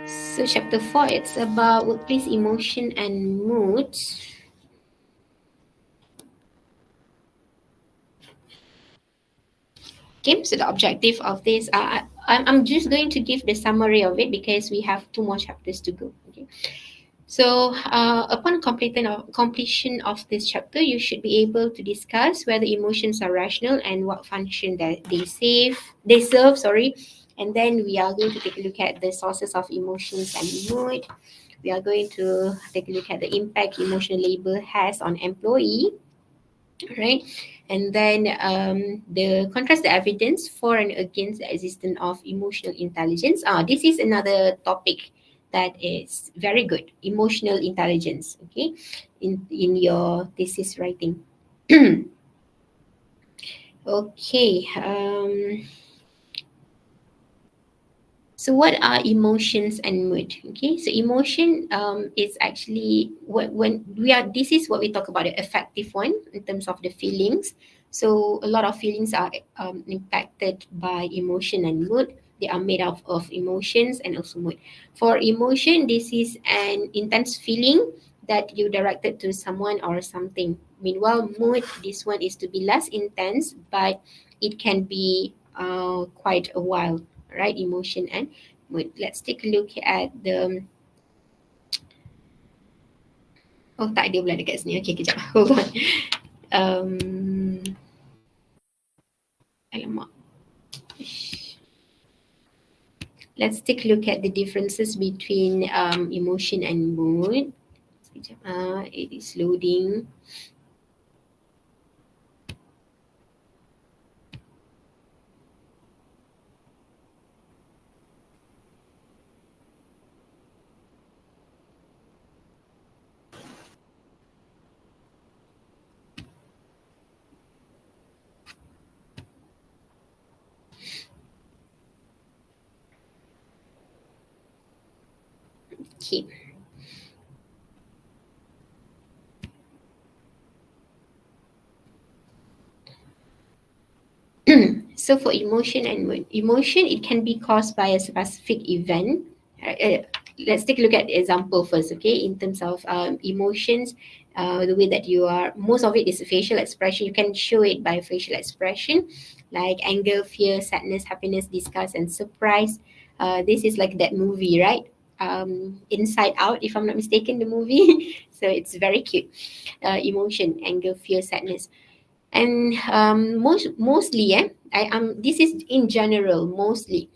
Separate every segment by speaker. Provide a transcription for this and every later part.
Speaker 1: So chapter 4, it's about workplace emotion and mood. Okay, so the objective of this, I'm just going to give the summary of it because we have 2 more chapters to go. Okay, so upon completion of this chapter, you should be able to discuss whether emotions are rational and what function that they serve. Sorry, and then we are going to take a look at the sources of emotions and mood. We are going to take a look at the impact emotional labor has on employee, right? And then the contrast the evidence for and against the existence of emotional intelligence. This is another topic that is very good. Emotional intelligence, okay, in your thesis writing. Okay. So what are emotions and mood? Okay, so emotion is actually when we are, this is what we talk about, the affective one in terms of the feelings. So a lot of feelings are impacted by emotion and mood. They are made up of emotions and also mood. For emotion, this is an intense feeling that you directed to someone or something. Meanwhile, mood, this one is to be less intense, but it can be quite a while, right? Emotion and mood. Let's take a look at the. Oh, tak ada pula dekat sini. Okay, kejap. Hold on. Um, alamak. Let's take a look at the differences between emotion and mood. Sekejap. It is loading. Okay. So for emotion and mood, emotion, it can be caused by a specific event. Let's take a look at the example first, okay? In terms of emotions, the way that you are, most of it is facial expression. You can show it by facial expression, like anger, fear, sadness, happiness, disgust, and surprise. This is like that movie, right? Inside Out, if I'm not mistaken, the movie. So it's very cute. Emotion, anger, fear, sadness, and mostly, this is in general. Mostly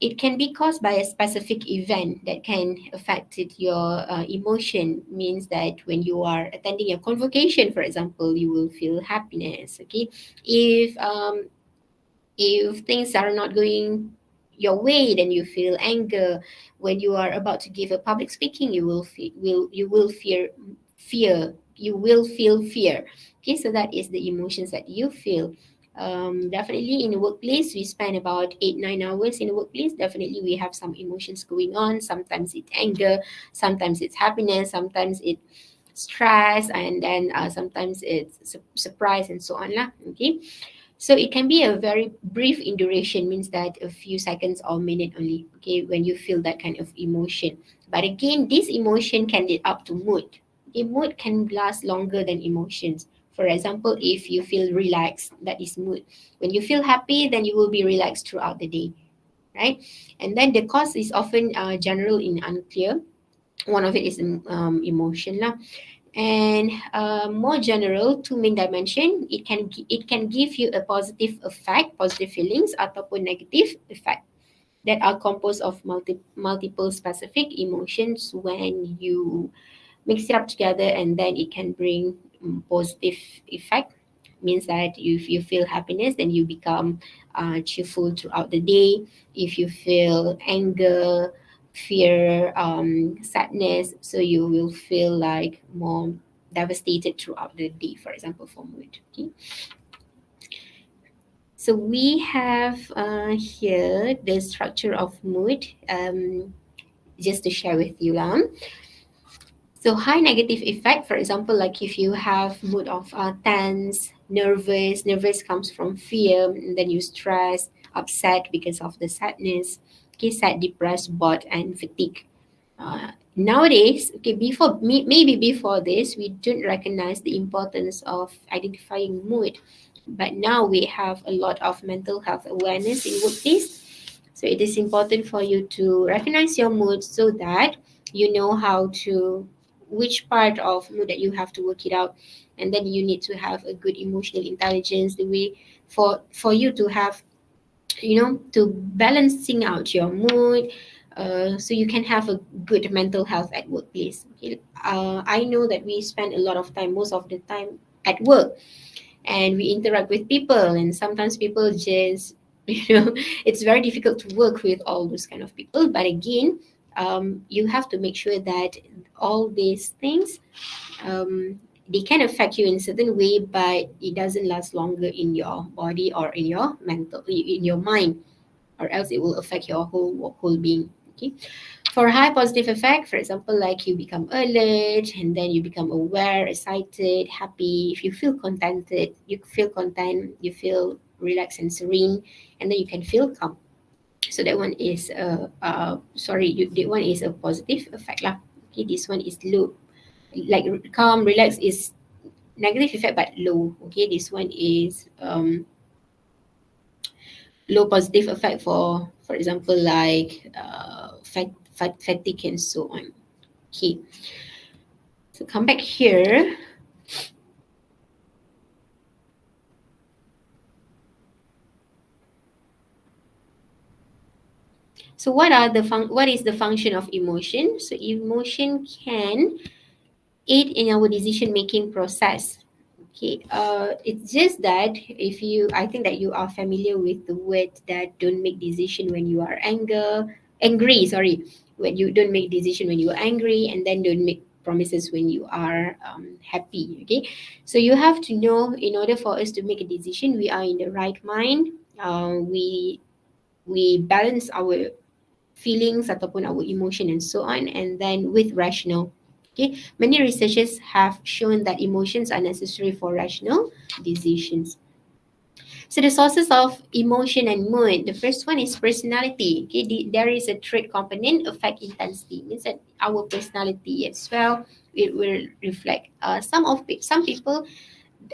Speaker 1: it can be caused by a specific event that can affect your emotion. Means that when you are attending a convocation, for example, you will feel happiness. Okay, if if things are not going your way, then you feel anger. When you are about to give a public speaking, you will fear. You will feel fear. Okay, so that is the emotions that you feel. Definitely in the workplace, we spend about 8-9 hours in the workplace. Definitely we have some emotions going on. Sometimes it's anger, sometimes it's happiness, sometimes it's stress, and then sometimes it's surprise and so on lah. Okay, so it can be a very brief in duration, means that a few seconds or minute only, okay, when you feel that kind of emotion. But again, this emotion can lead up to mood. A mood can last longer than emotions. For example, if you feel relaxed, that is mood. When you feel happy, then you will be relaxed throughout the day, right? And then the cause is often general and unclear. One of it is emotion lah. And more general, two main dimension, it can give you a positive effect, positive feelings, ataupun negative effect, that are composed of multiple specific emotions. When you mix it up together, and then it can bring positive effect. Means that if you feel happiness, then you become cheerful throughout the day. If you feel anger, fear, sadness, so you will feel like more devastated throughout the day, for example, for mood. Okay, so we have here the structure of mood, just to share with you. So high negative effect, for example, like if you have mood of tense, nervous comes from fear, and then you stress, upset because of the sadness. Okay, sad, depressed, bored, and fatigue. Nowadays, okay, maybe before this, we didn't recognize the importance of identifying mood, but now we have a lot of mental health awareness in workplace. So it is important for you to recognize your mood so that you know how to which part of mood that you have to work it out, and then you need to have a good emotional intelligence, the way for you to have, to balancing out your mood, so you can have a good mental health at workplace. Okay? I know that we spend a lot of time, most of the time, at work, and we interact with people, and sometimes people just it's very difficult to work with all those kind of people. But again, you have to make sure that all these things, um, they can affect you in a certain way, but it doesn't last longer in your body or in your in your mind, or else it will affect your whole being. Okay. For high positive effect, for example, like you become alert, and then you become aware, excited, happy. If you feel contented, you feel content, you feel relaxed and serene, and then you can feel calm. So that one is that one is a positive effect lah. Okay, this one is low. Like calm, relax is negative effect but low. Okay, this one is low positive effect, for example, like fatigue and so on. Okay, so come back here. So what is the function of emotion? So emotion can aid in our decision making process. Okay, it's just that if you, I think that you are familiar with the word that don't make decision when you are angry. Sorry, when you don't make decision when you are angry, and then don't make promises when you are happy. Okay, so you have to know, in order for us to make a decision, we are in the right mind. We balance our feelings ataupun our emotion and so on, and then with rational. Okay, many researchers have shown that emotions are necessary for rational decisions. So the sources of emotion and mood, the first one is personality. Okay, there is a trait component, affect intensity, means that our personality as well, it will reflect. Some people,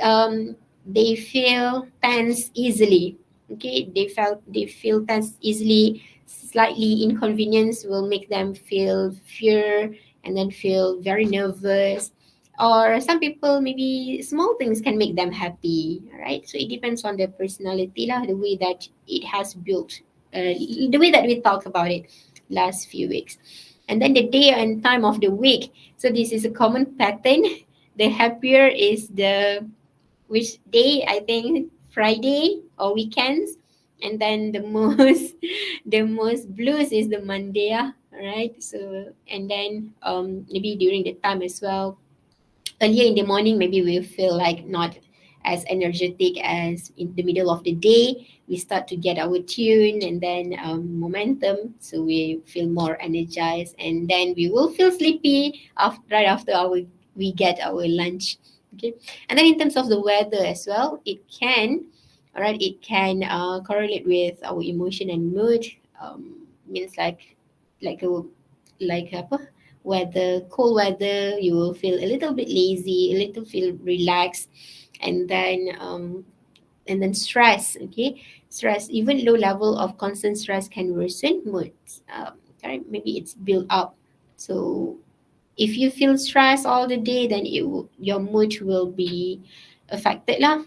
Speaker 1: um, they feel tense easily. Okay, they feel tense easily. Slightly inconvenience will make them feel fear, and then feel very nervous. Or some people, maybe small things can make them happy. All right, so it depends on their personality lah, the way that it has built, the way that we talked about it last few weeks. And then the day and time of the week. So this is a common pattern. The happier is the which day, I think Friday or weekends, and then the most the most blues is the Monday, right? So and then maybe during the time as well, earlier in the morning, maybe we feel like not as energetic as in the middle of the day. We start to get our tune, and then momentum, so we feel more energized, and then we will feel sleepy after, right after we get our lunch. Okay, and then in terms of the weather as well, it can, all right, it can correlate with our emotion and mood. Means like a apa, weather, cold weather, you will feel a little bit lazy, a little feel relaxed, and then stress. Okay, stress, even low level of constant stress can worsen moods. Okay, maybe it's built up. So if you feel stress all the day, then your mood will be affected lah.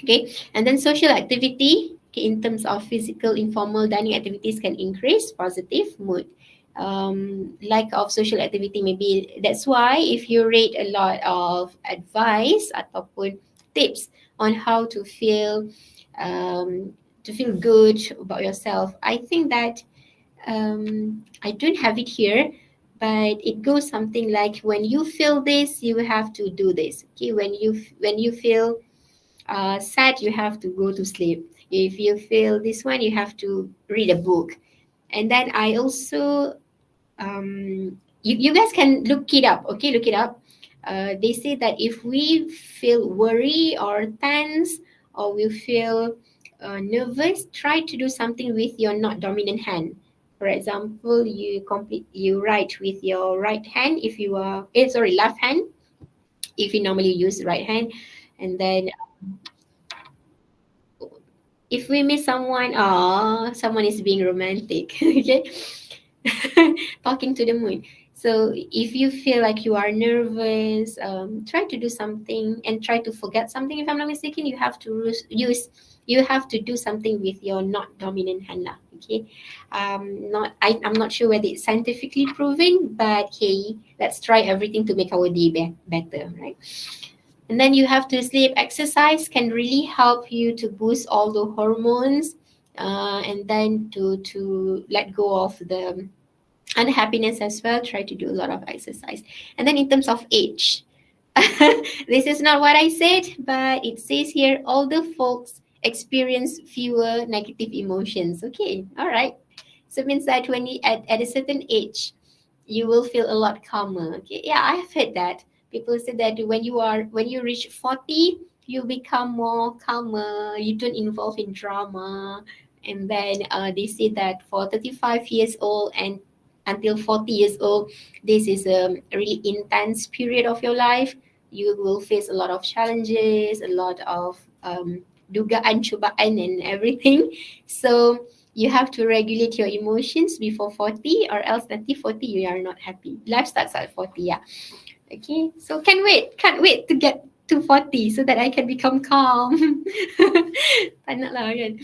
Speaker 1: Okay, and then social activity. Okay, in terms of physical informal dining activities can increase positive mood. Lack of social activity, maybe that's why if you read a lot of advice ataupun tips on how to feel good about yourself, I think that I don't have it here, but it goes something like, when you feel this, you have to do this. Okay, when you feel sad, you have to go to sleep. If you feel this one, you have to read a book. And then I also, you guys can look it up. Okay, look it up. They say that if we feel worry or tense, or we feel nervous, try to do something with your not dominant hand. For example, you write with your right hand if you are left hand if you normally use right hand, and then if we miss someone, someone is being romantic, okay, talking to the moon. So if you feel like you are nervous, try to do something and try to forget something. If I'm not mistaken, you have to do something with your not dominant hand lah. Okay, I'm not sure whether it's scientifically proven, but hey, let's try everything to make our day better, right? And then you have to sleep. Exercise can really help you to boost all the hormones, and then to let go of the unhappiness as well. Try to do a lot of exercise. And then in terms of age, this is not what I said, but it says here older folks experience fewer negative emotions. Okay, all right. So it means that at a certain age, you will feel a lot calmer. Okay, yeah, I have heard that. People say that when you reach 40, you become more calmer, you don't involve in drama. And then they say that for 35 years old and until 40 years old, this is a really intense period of your life. You will face a lot of challenges, a lot of dugaan, cubaan, and everything. So you have to regulate your emotions before 40, or else nanti 40 you are not happy. Life starts at 40, yeah. Okay, so can't wait to get to 40 so that I can become calm. Tak nak lah kan.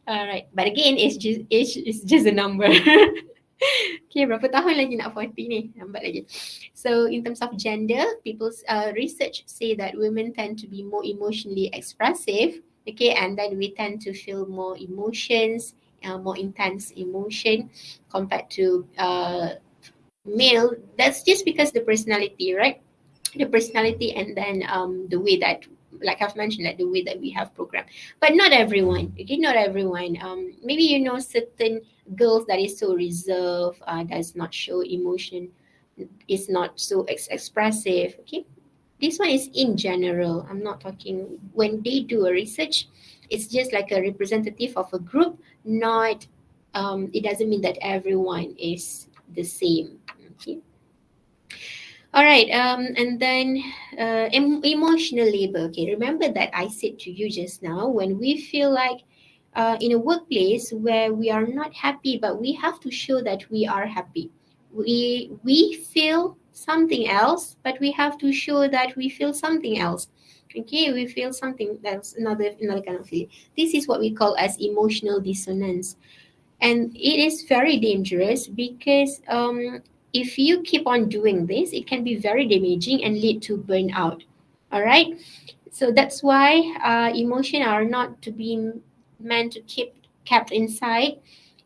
Speaker 1: Alright, but again, age is just a number. Okay, berapa tahun lagi nak 40 ni? Lambat lagi. So in terms of gender, people's research say that women tend to be more emotionally expressive. Okay, and then we tend to feel more emotions, more intense emotion compared to male. That's just because the personality, right? The personality, and then the way that, like I've mentioned, like the way that we have programmed. But not everyone, okay, not everyone. Maybe certain girls that is so reserved, does not show emotion, is not so expressive. Okay, this one is in general. I'm not talking when they do a research. It's just like a representative of a group. Not it doesn't mean that everyone is the same. Okay. All right, and then emotional labor. Okay, remember that I said to you just now, when we feel like in a workplace where we are not happy, but we have to show that we are happy. We feel something else, but we have to show that we feel something else. Okay, we feel something that's another kind of feeling. This is what we call as emotional dissonance, and it is very dangerous because if you keep on doing this, it can be very damaging and lead to burnout. All right, so that's why emotion are not to be meant to keep kept inside.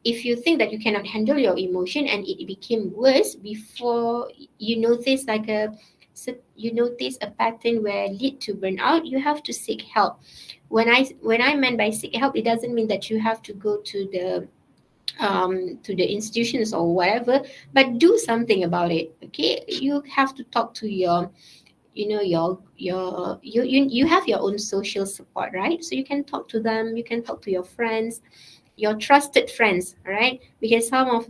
Speaker 1: If you think that you cannot handle your emotion and it became worse before you notice you notice a pattern where lead to burnout, you have to seek help. When I meant by seek help, it doesn't mean that you have to go to the institutions or whatever, but do something about it. Okay, you have to talk to your you have your own social support, right? So you can talk to them, you can talk to your friends, your trusted friends, all right? Because some of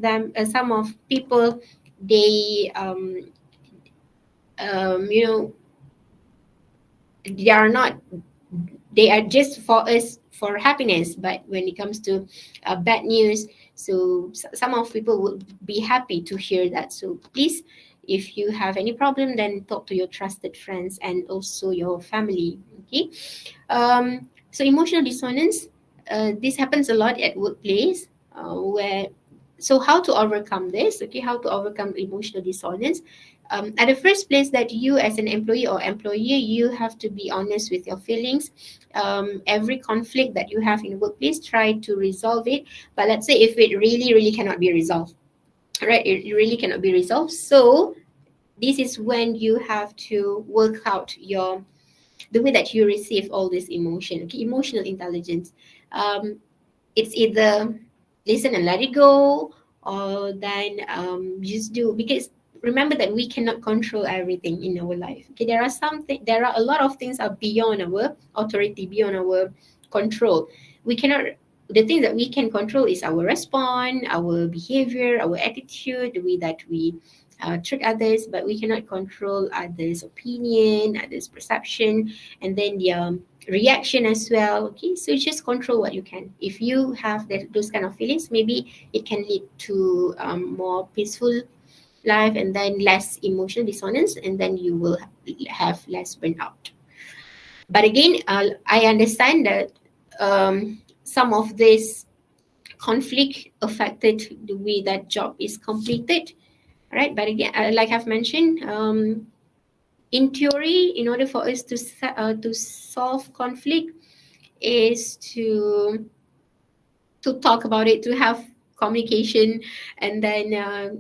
Speaker 1: people, they you know they are not, they are just for us for happiness, but when it comes to bad news, so some of people would be happy to hear that. So please, if you have any problem, then talk to your trusted friends and also your family. Okay. So emotional dissonance, this happens a lot at workplace, where so how to overcome this? Okay, how to overcome emotional dissonance? At the first place, that you as an employee or employer, you have to be honest with your feelings. Every conflict that you have in the workplace, try to resolve it. But let's say if it really cannot be resolved, right? It really cannot be resolved. So this is when you have to work out the way that you receive all this emotion. Okay, emotional intelligence. It's either listen and let it go, or then just do, because remember that we cannot control everything in our life. Okay, there are a lot of things are beyond our authority, beyond our control. We cannot the thing that we can control is our response, our behavior, our attitude, the way that we treat others, but we cannot control others' opinion, others' perception, and then their reaction as well. Okay, so just control what you can. If you have those kind of feelings, maybe it can lead to more peaceful life, and then less emotional dissonance, and then you will have less burnout. But again, I understand that some of this conflict affected the way that job is completed, right? But again, like I've mentioned, in theory, in order for us to solve conflict, is to talk about it, to have communication, and then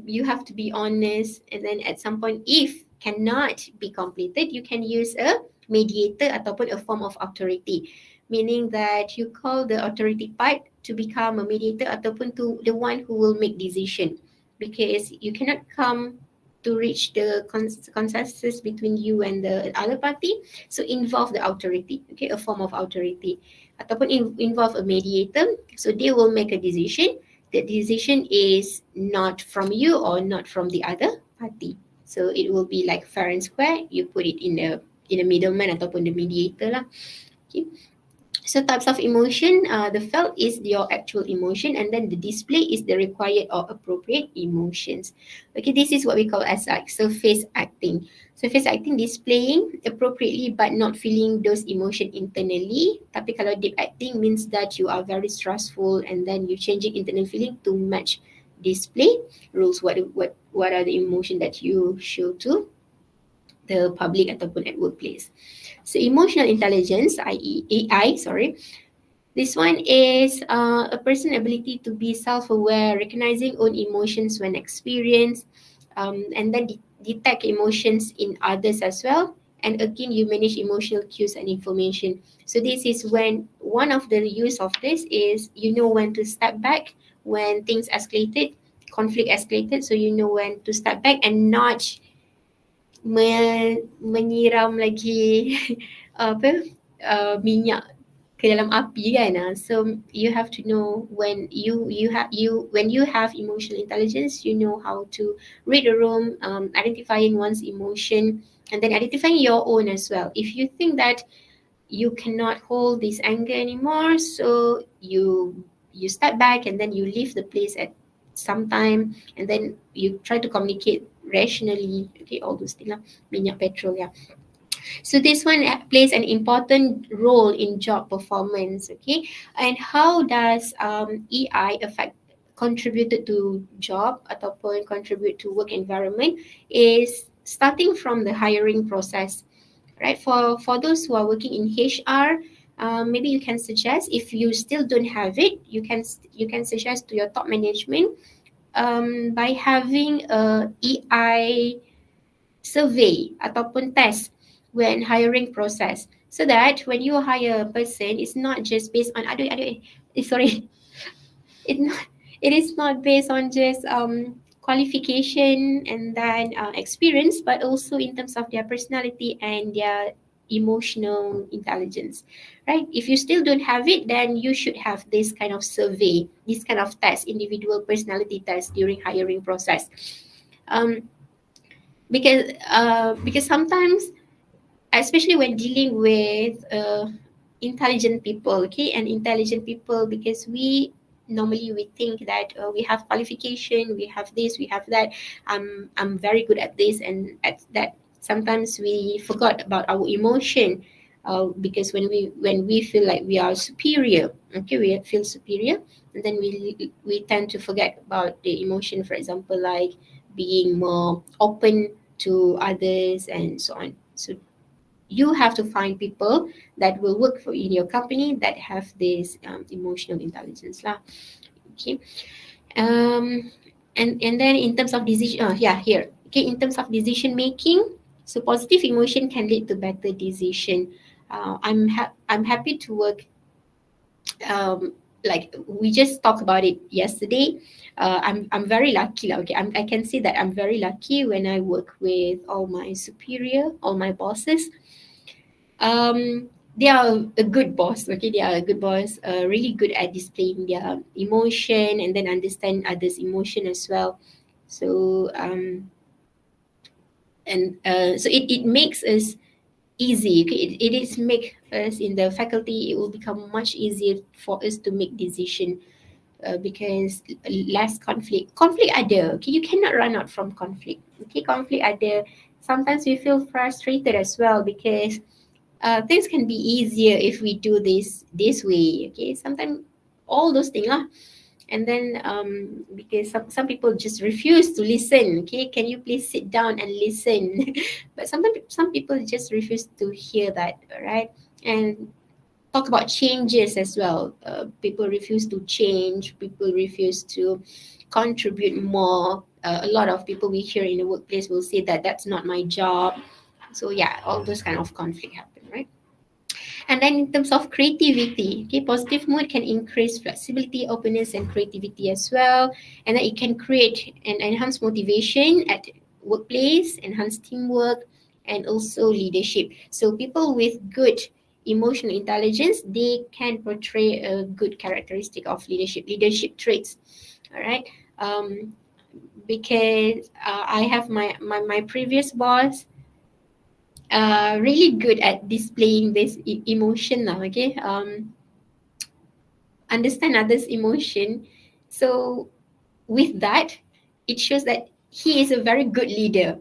Speaker 1: you have to be honest. And then at some point, if cannot be completed, you can use a mediator ataupun a form of authority, meaning that you call the authority part to become a mediator ataupun to the one who will make decision, because you cannot come to reach the consensus between you and the other party. So involve the authority, okay, a form of authority, ataupun involve a mediator. So they will make a decision. The decision is not from you or not from the other party. So it will be like fair and square. You put it in the middleman ataupun the mediator lah. Okay. So types of emotion, the felt is your actual emotion, and then the display is the required or appropriate emotions. Okay, this is what we call as like surface acting. Surface acting, displaying appropriately but not feeling those emotion internally. Tapi kalau deep acting means that you are very stressful and then you changing internal feeling to match display rules. What are the emotion that you show to the public ataupun at workplace. So emotional intelligence, i.e. AI, sorry. This one is a person's ability to be self-aware, recognizing own emotions when experienced, and then detect emotions in others as well. And again, you manage emotional cues and information. So this is when one of the use of this is you know when to step back when things escalated, conflict escalated. So you know when to step back and not menyiram lagi apa minyak ke dalam api kan. So you have to know when when you have emotional intelligence, you know how to read the room, identifying one's emotion, and then identifying your own as well. If you think that you cannot hold this anger anymore, so you step back and then you leave the place at some time, and then you try to communicate rationally. Okay, all those things lah. Minyak petrol, yeah. So this one plays an important role in job performance. Okay, and how does EI affect contributed to job ataupun contribute to work environment is starting from the hiring process, right? For those who are working in HR, maybe you can suggest, if you still don't have it, you can suggest to your top management by having a EI survey ataupun test when hiring process, so that when you hire a person, it's not just based on sorry, it not, it is not based on just qualification and then experience, but also in terms of their personality and their emotional intelligence, right? If you still don't have it, then you should have this kind of survey, this kind of test, individual personality test during hiring process. um, because sometimes, especially when dealing with intelligent people, okay, and intelligent people, because we think that we have qualification, we have this, we have that. I'm very good at this and at that. Sometimes we forgot about our emotion, because when we feel like we are superior, okay, we feel superior, and then we tend to forget about the emotion. For example, like being more open to others and so on. So you have to find people that will work for in your company that have this emotional intelligence lah. Okay. um and then in terms of decision, here, okay, in terms of decision making, so positive emotion can lead to better decision. I'm happy to work, like we just talked about it yesterday. I'm very lucky lah. Okay, I can say that I'm very lucky when I work with all my superior, all my bosses. they are a good boss. Okay, they are a good boss, really good at displaying their emotion and then understand others emotion as well. So so it makes us easy. Okay, it is make us in the faculty, it will become much easier for us to make decision, because less conflict ada. Okay, you cannot run out from conflict. Okay, conflict ada. Sometimes we feel frustrated as well, because things can be easier if we do this way. Okay, sometimes all those things lah. And then because some people just refuse to listen. Okay, can you please sit down and listen? But sometimes some people just refuse to hear that, right? And talk about changes as well. People refuse to change, people refuse to contribute more. A lot of people we hear in the workplace will say that that's not my job. So yeah, all those kind of conflict happen, right? And then in terms of creativity, okay, positive mood can increase flexibility, openness, and creativity as well. And then it can create and enhance motivation at workplace, enhance teamwork, and also leadership. So people with good emotional intelligence, they can portray a good characteristic of leadership traits. All right. Um, because I have my previous boss, really good at displaying this emotion now. Okay, understand others emotion. So with that, it shows that he is a very good leader.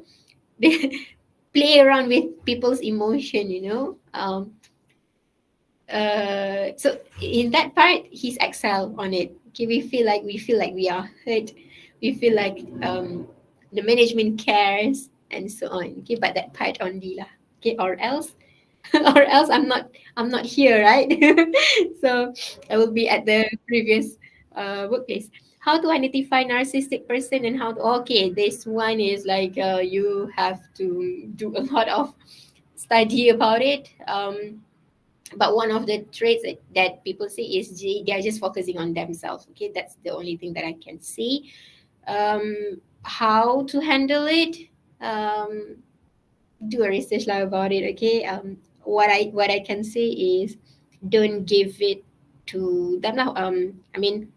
Speaker 1: Play around with people's emotion, so in that part, he's excel on it. Okay, we feel like we are hurt, we feel like the management cares and so on. Okay, but that part only lah. Okay, or else or else I'm not here, right? So I will be at the previous workplace. How to identify narcissistic person, and how to, okay, this one is like, you have to do a lot of study about it. But one of the traits that people say is they are just focusing on themselves. Okay, that's the only thing that I can say. How to handle it? um, do a research lah about it. Okay, what I can say is, don't give it to them lah. I mean,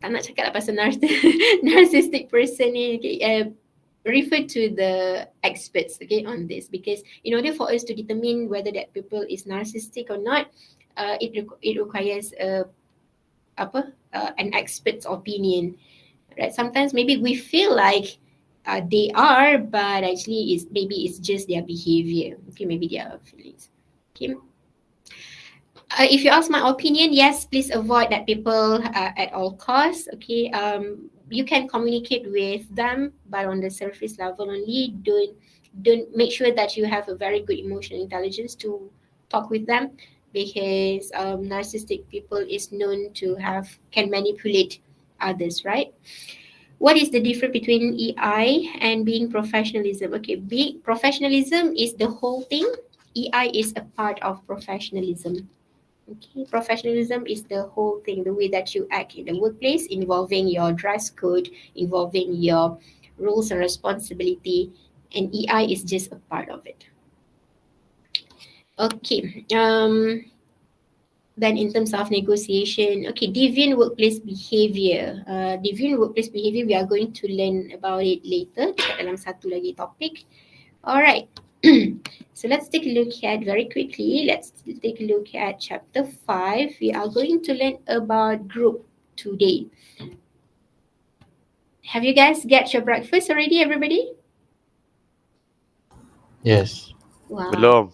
Speaker 1: tak nak cakap lah pasal narcissistic person ni. Okay, refer to the experts, okay, on this, because in order for us to determine whether that people is narcissistic or not, it requires an expert's opinion, right? Sometimes maybe we feel like they are, but actually it's just their behavior. Okay, maybe their feelings. Okay. If you ask my opinion, yes, please avoid that people at all costs. Okay. You can communicate with them, but on the surface level only. Don't make sure that you have a very good emotional intelligence to talk with them, because narcissistic people is known to can manipulate others, right? What is the difference between EI and being professionalism? Okay, being professionalism is the whole thing. EI is a part of professionalism. Okay, professionalism is the whole thing, the way that you act in the workplace, involving your dress code, involving your roles and responsibility, and EI is just a part of it. Okay. Then in terms of negotiation, okay, deviant workplace behavior. Deviant workplace behavior, we are going to learn about it later dekat dalam satu lagi topik. Alright. So let's take a look at very quickly. Let's take a look at chapter 5. We are going to learn about group today. Have you guys get your breakfast already, everybody?
Speaker 2: Yes.
Speaker 1: Wow.
Speaker 3: Belum.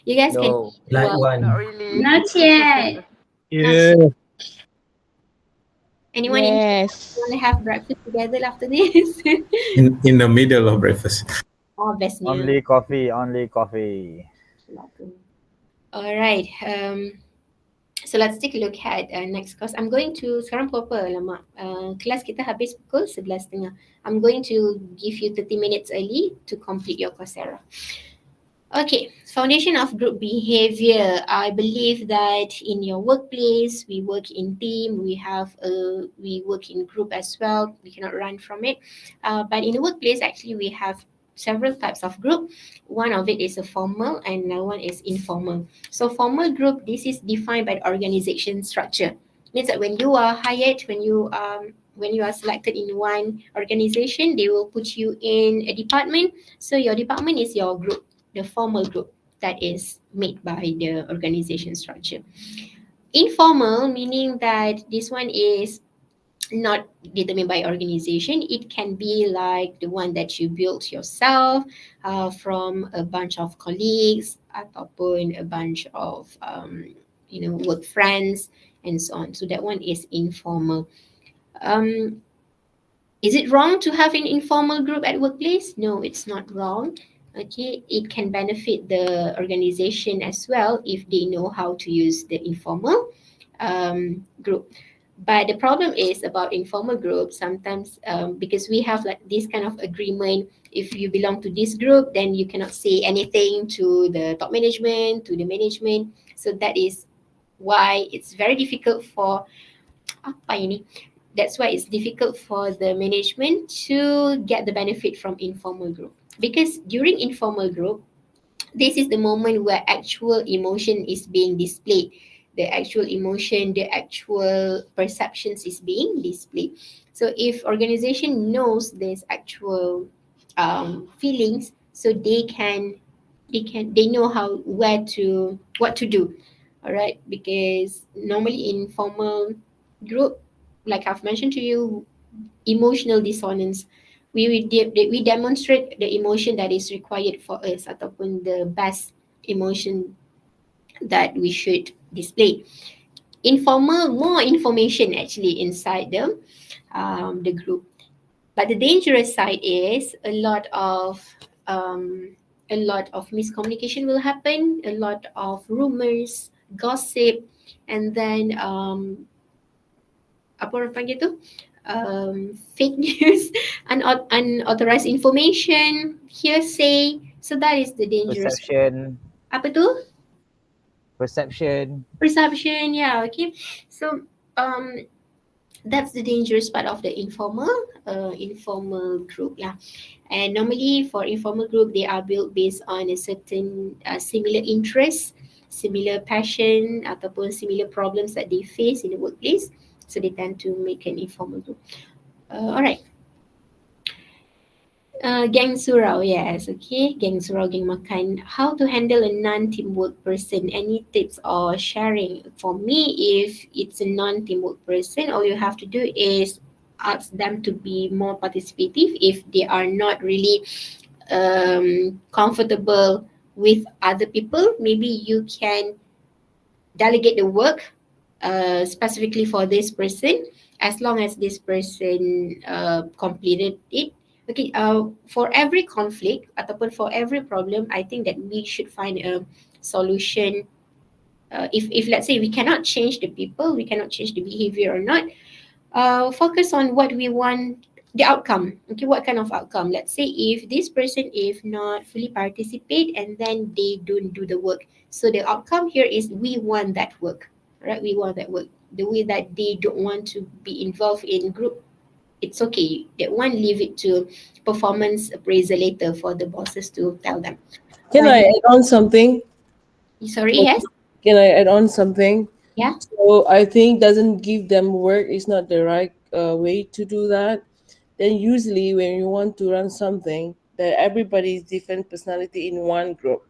Speaker 1: You guys can
Speaker 4: No.
Speaker 1: eat well.
Speaker 3: Not really.
Speaker 5: Not yet.
Speaker 2: Yeah.
Speaker 1: Anyone
Speaker 5: Yes.
Speaker 1: want to have breakfast together after this?
Speaker 4: In the middle of breakfast.
Speaker 1: Oh, bestnya.
Speaker 6: Only coffee, only coffee.
Speaker 1: All right. So let's take a look at next course. I'm going to, sekarang pukul apa lama? Kelas kita habis pukul 11.30. I'm going to give you 30 minutes early to complete your Coursera. Okay, foundation of group behavior. I believe that in your workplace, we work in team, we work in group as well. We cannot run from it. But in the workplace, actually, we have several types of group. One of it is a formal and another one is informal. So formal group, this is defined by the organization structure. Means that when you are hired, when you are selected in one organization, they will put you in a department. So your department is your group, the formal group that is made by the organization structure. Informal meaning that this one is not determined by organization. It can be like the one that you built yourself, from a bunch of colleagues ataupun a bunch of work friends and so on. So that one is informal. um, is it wrong to have an informal group at workplace? No, it's not wrong. Okay, it can benefit the organization as well if they know how to use the informal group. But the problem is about informal groups sometimes, because we have like this kind of agreement. If you belong to this group, then you cannot say anything to the top management, to the management. So that is why it's very difficult for apa ini? That's why it's difficult for the management to get the benefit from informal group. Because during informal group, this is the moment where actual emotion is being displayed. The actual emotion, the actual perceptions is being displayed. So if organization knows this actual feelings, so they know how where to what to do. All right, because normally in formal group, like I've mentioned to you, emotional dissonance, we demonstrate the emotion that is required for us ataupun the best emotion that we should display. Informal, more information actually inside the group. But the dangerous side is um, a lot of miscommunication will happen, a lot of rumors, gossip, and then apa orang panggil tu, fake news, unauthorized information, hearsay. So that is the dangerous.
Speaker 6: Perception.
Speaker 1: Apa tu?
Speaker 6: Perception.
Speaker 1: Perception. Yeah. Okay. So that's the dangerous part of the informal group. Yeah. And normally for informal group, they are built based on a certain similar interest, similar passion, ataupun similar problems that they face in the workplace. So they tend to make an informal group. All right. Gang surau, yes, okay. Gang surau, gang makan. How to handle a non-teamwork person? Any tips or sharing? For me, if it's a non-teamwork person, all you have to do is ask them to be more participative. If they are not really comfortable with other people, maybe you can delegate the work specifically for this person, as long as this person completed it. Okay, for every conflict ataupun for every problem, I think that we should find a solution. If let's say we cannot change the people, we cannot change the behavior or not, focus on what we want, the outcome. Okay, what kind of outcome? Let's say if this person if not fully participate and then they don't do the work, so the outcome here is we want that work, right? We want that work. The way that they don't want to be involved in group, it's okay. That one, leave it to performance appraisal later for the bosses to tell them.
Speaker 2: Can
Speaker 1: But
Speaker 2: I add on something?
Speaker 1: sorry, yes,
Speaker 2: Can I add on something?
Speaker 1: yeah.
Speaker 2: So I think doesn't give them work is not the right way to do that. Then usually when you want to run something that everybody is different personality in one group,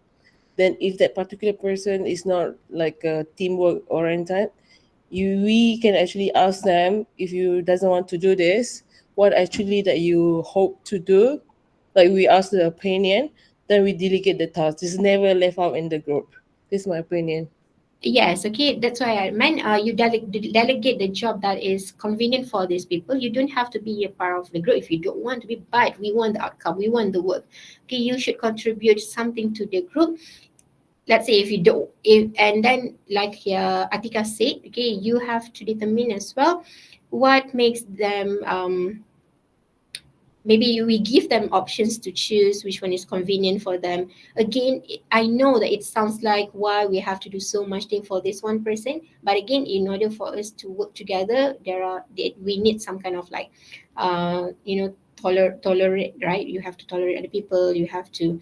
Speaker 2: then if that particular person is not like a teamwork oriented, we can actually ask them if you doesn't want to do this, what actually that you hope to do. Like we ask the opinion, then we delegate the task. It's never left out in the group. This is my opinion.
Speaker 1: Yes, okay. That's why I meant you delegate the job that is convenient for these people. You don't have to be a part of the group if you don't want to be, but we want the outcome, we want the work. Okay, you should contribute something to the group. Let's say if you don't, if and then like Atika said, okay, you have to determine as well what makes them maybe we give them options to choose which one is convenient for them. Again, I know that it sounds like why we have to do so much thing for this one person, but again, in order for us to work together, we need some kind of like tolerate, right? You have to tolerate other people. You have to,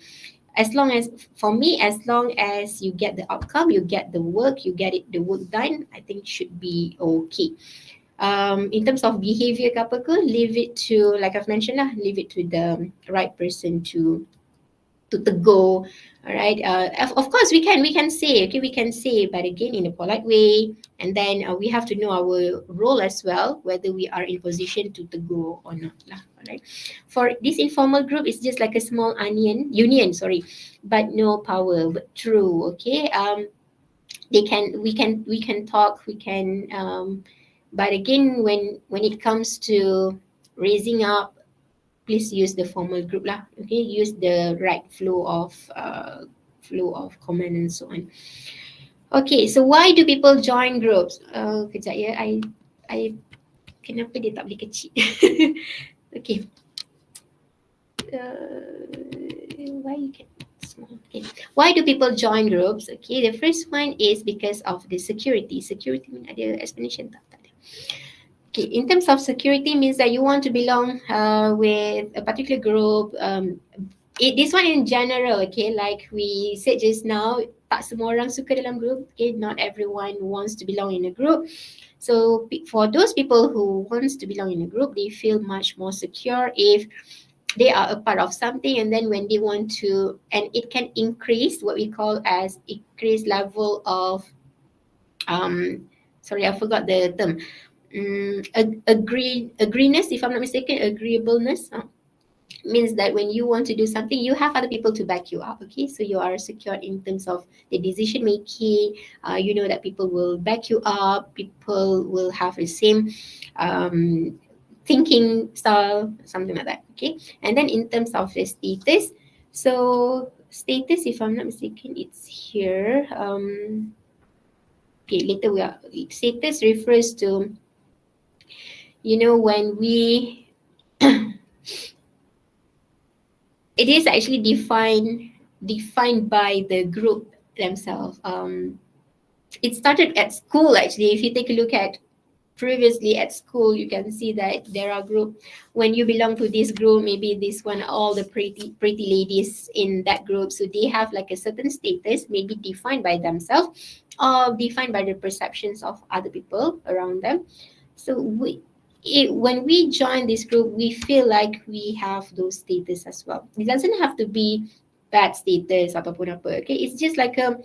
Speaker 1: as long as, for me, as long as you get the outcome, you get the work, you get it, the work done, I think should be okay. In terms of behavior ke apa ke, leave it to, like I've mentioned lah, leave it to the right person to tegur. All right. Of course, we can say, okay, we can say, but again in a polite way, and then we have to know our role as well, whether we are in position to tegur or not lah. All right. For this informal group, it's just like a small union, sorry, but no power, but true. Okay. We can talk, we can, but again, when it comes to raising up, please use the formal group lah. Okay, use the right flow of command and so on. Okay, so why do people join groups? Kejap ya, I kenapa dia tak boleh kecil? Okay. Why you can small? Okay. Why do people join groups? Okay, the first one is because of the security. Security mean ada explanation tak? Tak ada. Okay, in terms of security means that you want to belong with a particular group. This one in general, okay, like we said just now, tak semua orang suka dalam group. Okay, not everyone wants to belong in a group. So for those people who wants to belong in a group, they feel much more secure if they are a part of something, and then when they want to, and it can increase what we call as increased level of sorry, I forgot the term. Agreeness, if I'm not mistaken, agreeableness, means that when you want to do something, you have other people to back you up. Okay, so you are secure in terms of the decision making. You know that people will back you up, people will have the same thinking style, something like that. Okay, and then in terms of the status, so status, if I'm not mistaken, it's here. Okay, later status refers to, when we it is actually defined by the group themselves. It started at school actually. If you take a look at previously at school, you can see that there are group. When you belong to this group, maybe this one, all the pretty ladies in that group, so they have like a certain status, maybe defined by themselves or defined by the perceptions of other people around them. So when we join this group, we feel like we have those status as well. It doesn't have to be bad status ataupun apa. Okay, it's just like a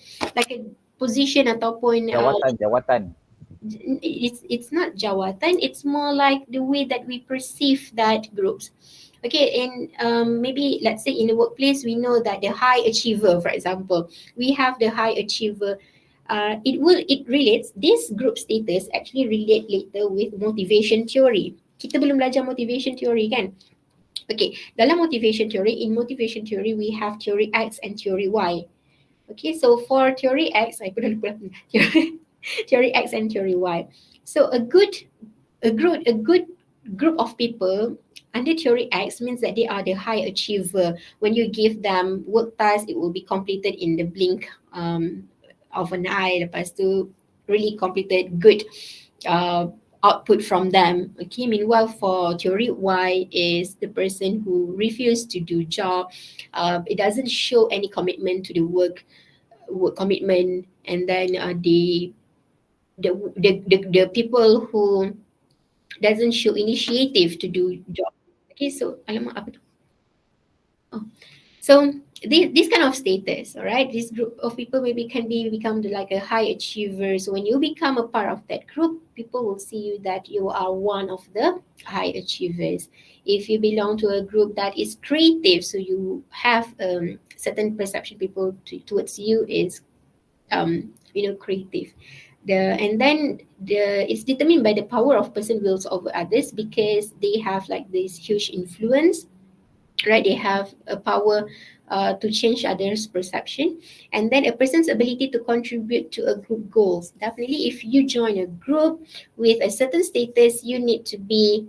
Speaker 1: position ataupun
Speaker 6: Jawatan.
Speaker 1: it's not jawatan. It's more like the way that we perceive that groups. Okay, and maybe let's say in the workplace, we know that the high achiever, for example, we have the high achiever. It relates, this group status actually relate later with motivation theory. Kita belum belajar motivation theory kan? Okay, dalam motivation theory, in motivation theory we have theory X and theory Y. Okay, so for theory X, I pun dah lupa theory X and theory Y. So a good group of people under theory X means that they are the high achiever. When you give them work tasks, it will be completed in the blink of an eye. Lepas tu really completed good output from them. Okay, meanwhile for theory Y is the person who refused to do job. It doesn't show any commitment to the work commitment, and then the people who doesn't show initiative to do job. Okay, so alamak apa tu? Oh, so this kind of status, all right, this group of people maybe can become like a high achiever. So when you become a part of that group, people will see you that you are one of the high achievers. If you belong to a group that is creative, so you have certain perception, people towards you is creative. It's determined by the power of person wills over others, because they have like this huge influence, right? They have a power to change others' perception, and then a person's ability to contribute to a group goals. Definitely, if you join a group with a certain status, you need to be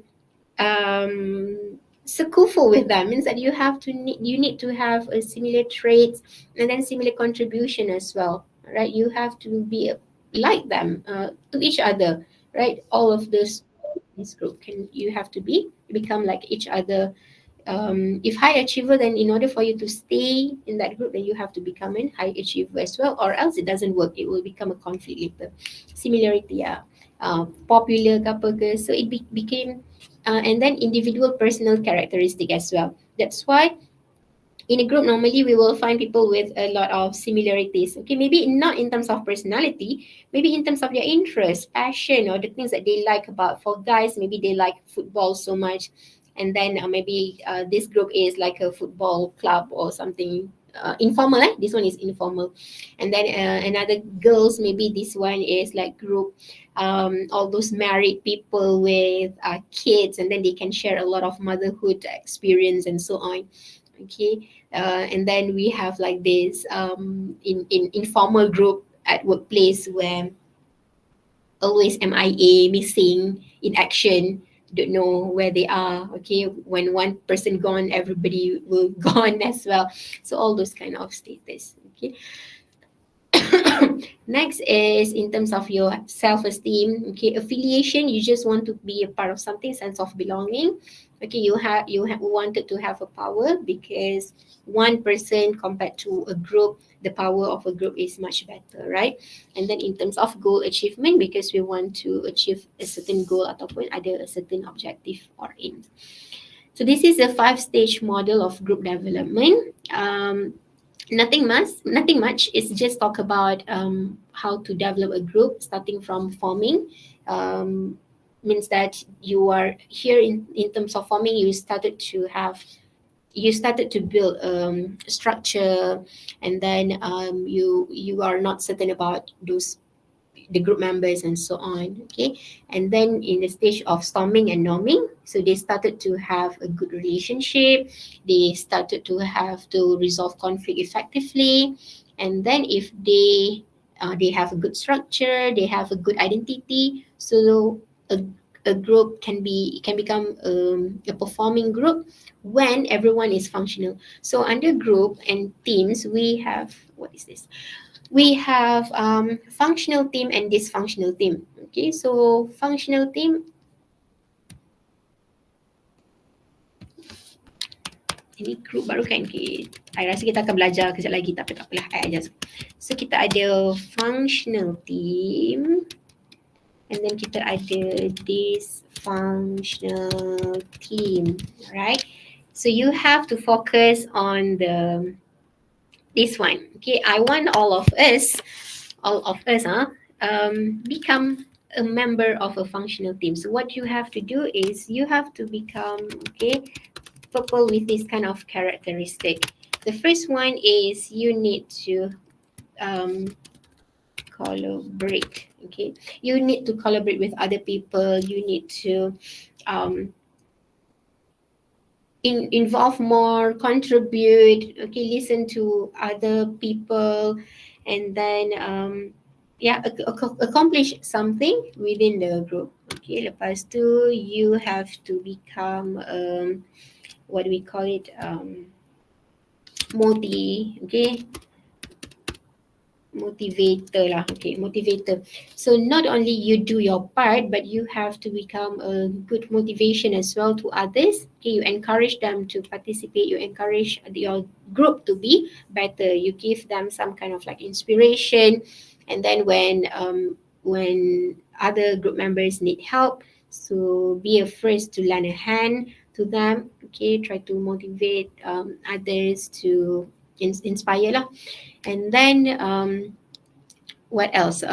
Speaker 1: sekufu with them. Means that you need to have a similar traits and then similar contribution as well, right? You have to be like them to each other, right? All of this group you have to become like each other if high achiever, then in order for you to stay in that group, then you have to become a high achiever as well, or else it doesn't work. It will become a conflict later. Similarity, popular ke apa ke. So it became, and then individual personal characteristic as well. That's why in a group normally we will find people with a lot of similarities. Okay, maybe not in terms of personality, maybe in terms of their interest, passion, or the things that they like. About, for guys, maybe they like football so much, and then maybe this group is like a football club or something. Informal, this one is informal. And then another girls, maybe this one is like group, all those married people with kids, and then they can share a lot of motherhood experience and so on. Okay, and then we have like this in informal group at workplace, where always MIA, missing in action, don't know where they are. Okay, when one person gone, everybody will gone as well. So all those kind of status. Okay. Next is in terms of your self-esteem. Okay, affiliation, you just want to be a part of something, sense of belonging. Okay, you wanted to have a power, because one person compared to a group, the power of a group is much better, right? And then in terms of goal achievement, because we want to achieve a certain goal ataupun ada a certain objective or aim. So this is a 5-stage model of group development. Nothing much. It's just talk about how to develop a group, starting from forming. Means that you are here in terms of forming, you started to build structure, and then you are not certain about the group members and so on. Okay, and then in the stage of storming and norming, so they started to have a good relationship, they started to have to resolve conflict effectively, and then if they have a good structure, they have a good identity, so a group can become a performing group when everyone is functional. So under group and teams, we have, what is this, we have functional team and dysfunctional team. Okay, so functional team, ini group baru kan. Okay, I rasa kita akan belajar kejap lagi, tapi tak apalah, I ajar. So kita ada functional team, and then kita ada dysfunctional team, right? So you have to focus on this one. Okay, I want all of us become a member of a functional team. So what you have to do is you have to become, okay, people with this kind of characteristic. The first one is you need to collaborate. Okay, you need to collaborate with other people. You need to involve more, contribute. Okay, listen to other people, and then accomplish something within the group. Okay, lepas tu you have to become what do we call it, motivator lah. Okay, motivator. So not only you do your part, but you have to become a good motivation as well to others. Okay, you encourage them to participate, you encourage your group to be better, you give them some kind of like inspiration, and then when other group members need help, so be a first to lend a hand to them. Okay, try to motivate others to inspire lah. And then what else?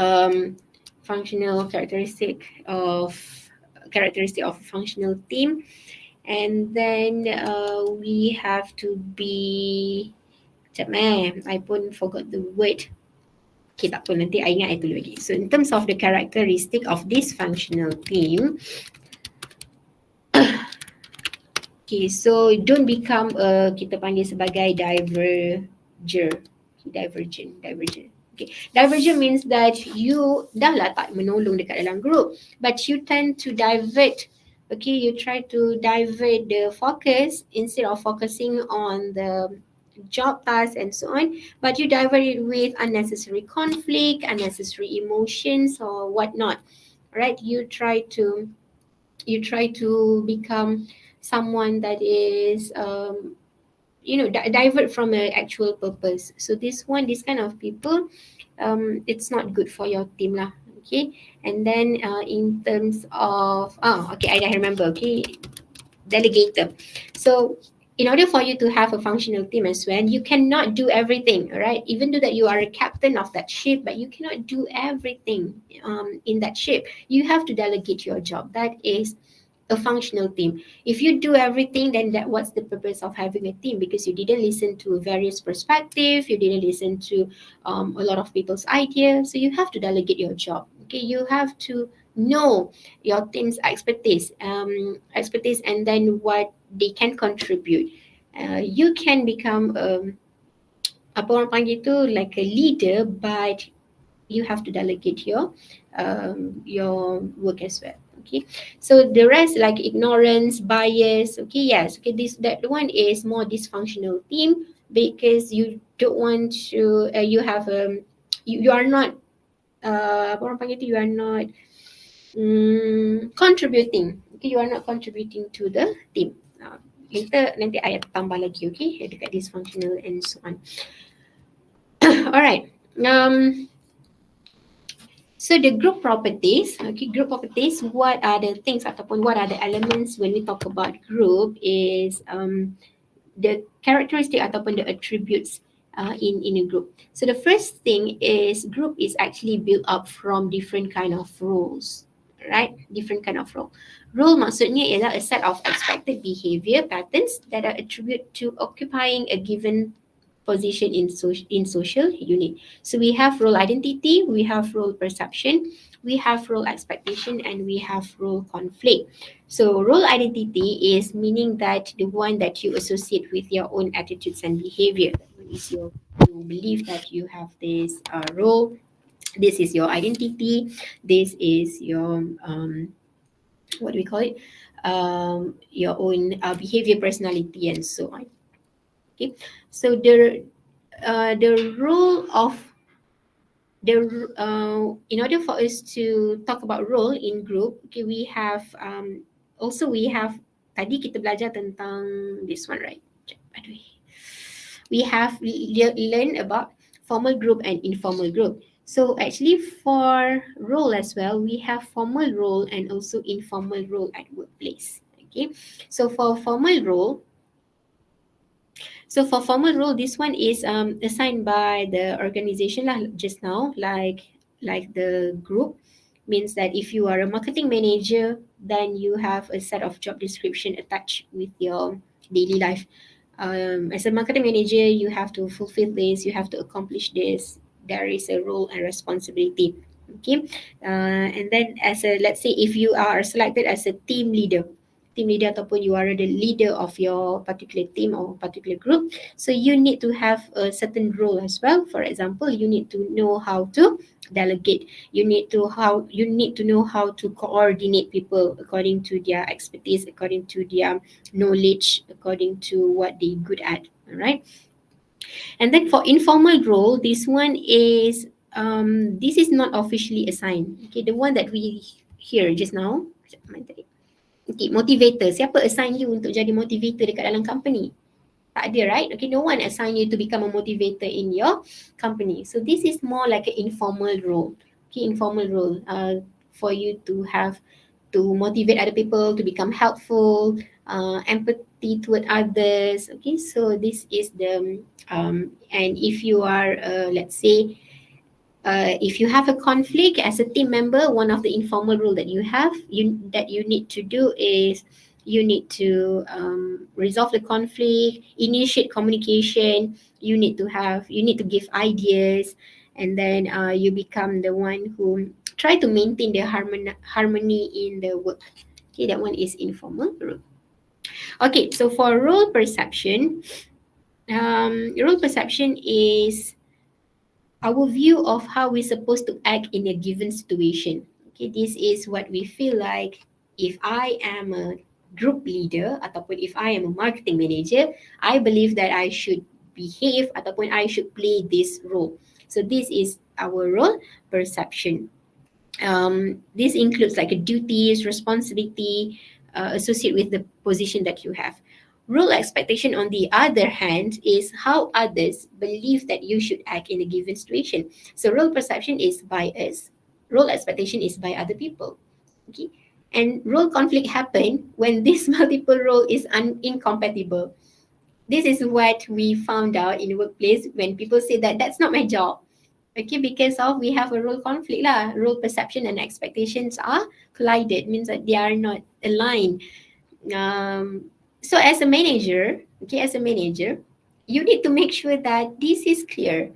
Speaker 1: Functional characteristic of a functional team. And then we have to be, I pun forgot the word. Okay, tak apa, nanti I ingat I tulis lagi. So in terms of the characteristic of this functional team, okay, so don't become kita panggil sebagai divergent. Okay, divergent means that you dah lah tak menolong dekat dalam group, but you tend to divert. Okay, you try to divert the focus instead of focusing on the job task and so on, but you divert it with unnecessary conflict, unnecessary emotions or whatnot. Right? You try to become someone that is divert from the actual purpose. So this kind of people, it's not good for your team lah. Okay, and then in terms of, okay, I remember. Okay, delegator. So in order for you to have a functional team as well, you cannot do everything, all right? Even though that you are a captain of that ship, but you cannot do everything in that ship. You have to delegate your job. That is a functional team. If you do everything, then that what's the purpose of having a team? Because you didn't listen to various perspectives, you didn't listen to a lot of people's ideas. So you have to delegate your job. Okay, you have to know your team's expertise, and then what they can contribute. You can become apa orang panggil tu, like a leader, but you have to delegate your work as well. Okay, so the rest, like ignorance, bias, okay, yes, okay, this that one is more dysfunctional team, because you don't want to you have you are not apa orang panggil tu, you are not contributing. Okay, you are not contributing to the team. Later nanti ayat tambah lagi, okay, dekat dysfunctional and so on. Alright. So the group properties, okay, group properties, what are the things ataupun what are the elements when we talk about group is the characteristic ataupun the attributes in a group. So the first thing is group is actually built up from different kind of roles, right? Different kind of role. Role maksudnya ialah a set of expected behavior patterns that are attributed to occupying a given position in social unit. So we have role identity, we have role perception, we have role expectation, and we have role conflict. So role identity is meaning that the one that you associate with your own attitudes and behavior. That one is you believe that you have this role. This is your identity. This is your what do we call it? Your own behavior, personality, and so on. Okay, so the role of in order for us to talk about role in group, okay, we have also we have tadi kita belajar tentang this one, right? Aduh. We have learned about formal group and informal group. So actually for role as well, we have formal role and also informal role at workplace. Okay, so for formal role, this one is assigned by the organization lah, just now, like the group. Means that if you are a marketing manager, then you have a set of job description attached with your daily life. As a marketing manager, you have to fulfill this, you have to accomplish this. There is a role and responsibility. Okay, and then as a, let's say if you are selected as a team leader ataupun you are the leader of your particular team or particular group, so you need to have a certain role as well. For example, you need to know how to delegate, you need to know how to coordinate people according to their expertise, according to their knowledge, according to what they're good at. All right, and then for informal role, this one is this is not officially assigned. Okay, the one that we hear just now. Okay, motivator. Siapa assign you untuk jadi motivator dekat dalam company? Tak ada, right? Okay, no one assign you to become a motivator in your company. So this is more like an informal role. Okay, informal role for you to have to motivate other people to become helpful, empathy toward others. Okay, so this is the and if you are let's say if you have a conflict as a team member, one of the informal rule that you have that you need to do is you need to resolve the conflict, initiate communication. You need to give ideas, and then you become the one who try to maintain the harmony in the work. Okay, that one is informal rule. Okay, so for role perception is our view of how we're supposed to act in a given situation. Okay, this is what we feel like if I am a group leader ataupun if I am a marketing manager, I believe that I should behave ataupun I should play this role. So this is our role perception. This includes like a duties, responsibility, associate with the position that you have. Role expectation, on the other hand, is how others believe that you should act in a given situation. So role perception is by us. Role expectation is by other people. Okay. And role conflict happen when this multiple role is incompatible. This is what we found out in the workplace when people say that that's not my job. Okay, because of we have a role conflict lah. Role perception and expectations are collided, means that they are not aligned. So as a manager, okay, as a manager, you need to make sure that this is clear.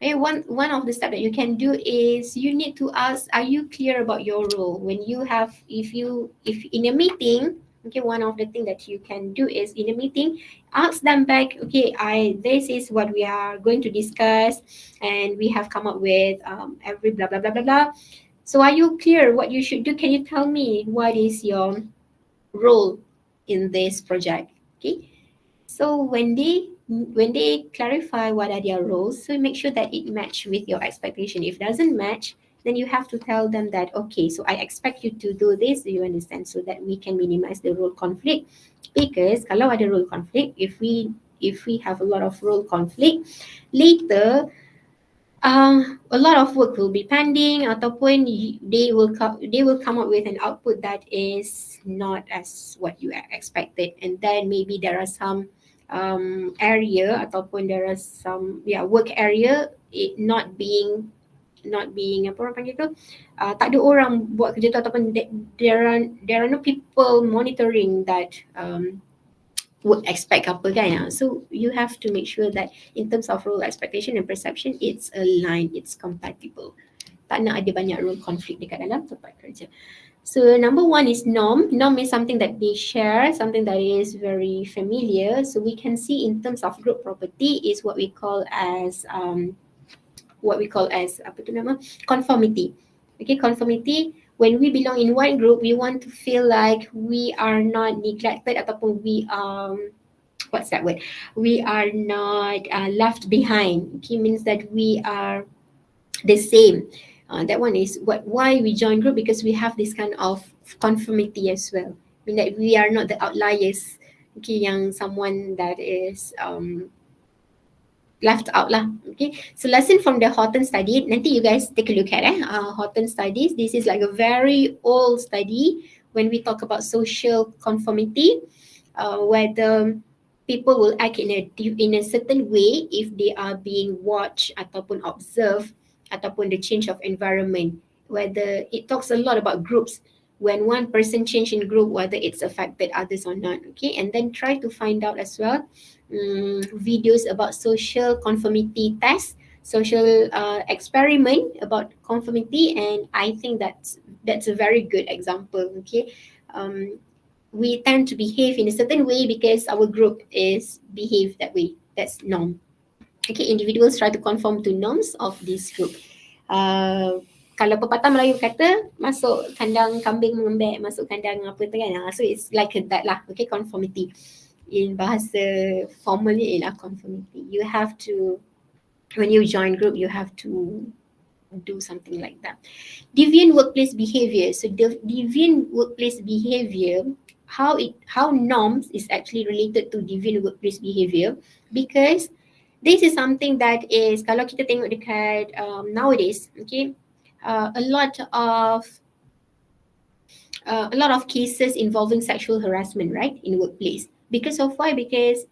Speaker 1: Okay, one of the steps that you can do is you need to ask, are you clear about your role? When you have, if in a meeting, okay, one of the things that you can do is in a meeting, ask them back, okay, this is what we are going to discuss, and we have come up with every blah blah blah blah blah. So are you clear what you should do? Can you tell me what is your role in this project? Okay, so when they clarify what are their roles, so make sure that it match with your expectation. If doesn't match, then you have to tell them that, okay, so I expect you to do this, do you understand, so that we can minimize the role conflict. Because kalau ada role conflict, if we have a lot of role conflict, later a lot of work will be pending, ataupun they will come up with an output that is not as what you expected, and then maybe there are some area, ataupun there are some work area it not being apa orang panggil tu, tak ada orang buat kerja tu, ataupun there are no people monitoring that would expect apa kan. So you have to make sure that in terms of role expectation and perception, it's aligned, it's compatible. Tak nak ada banyak role conflict dekat dalam tempat kerja. So number one is norm. Norm is something that they share, something that is very familiar. So we can see in terms of group property is what we call as apa tu nama, conformity. Okay, conformity. When we belong in one group, we want to feel like we are not neglected, ataupun we what's that word? We are not left behind. Okay, means that we are the same. That one is why we join group, because we have this kind of conformity as well. I mean that we are not the outliers. Okay, yang someone that is left out lah. Okay, so lesson from the Horton study, nanti you guys take a look at Horton studies. This is like a very old study when we talk about social conformity, whether people will act in a certain way if they are being watched ataupun observed, ataupun the change of environment. Whether it talks a lot about groups, when one person change in group, whether it's affected others or not. Okay, and then try to find out as well videos about social conformity test, social experiment about conformity, and I think that's a very good example. Okay, we tend to behave in a certain way because our group is behave that way. That's norm. Okay, individuals try to conform to norms of this group. Kalau pepatah Melayu kata masuk kandang kambing mengembek, masuk kandang apa tu kan. So it's like that lah. Okay, conformity. In bahasa formalnya ialah conformity. You have to, when you join group, you have to do something like that. Deviant workplace behavior. So deviant workplace behavior, how norms is actually related to deviant workplace behavior, because this is something that is, kalau kita tengok dekat nowadays, okay, a lot of cases involving sexual harassment, right, in workplace. Because of why? Because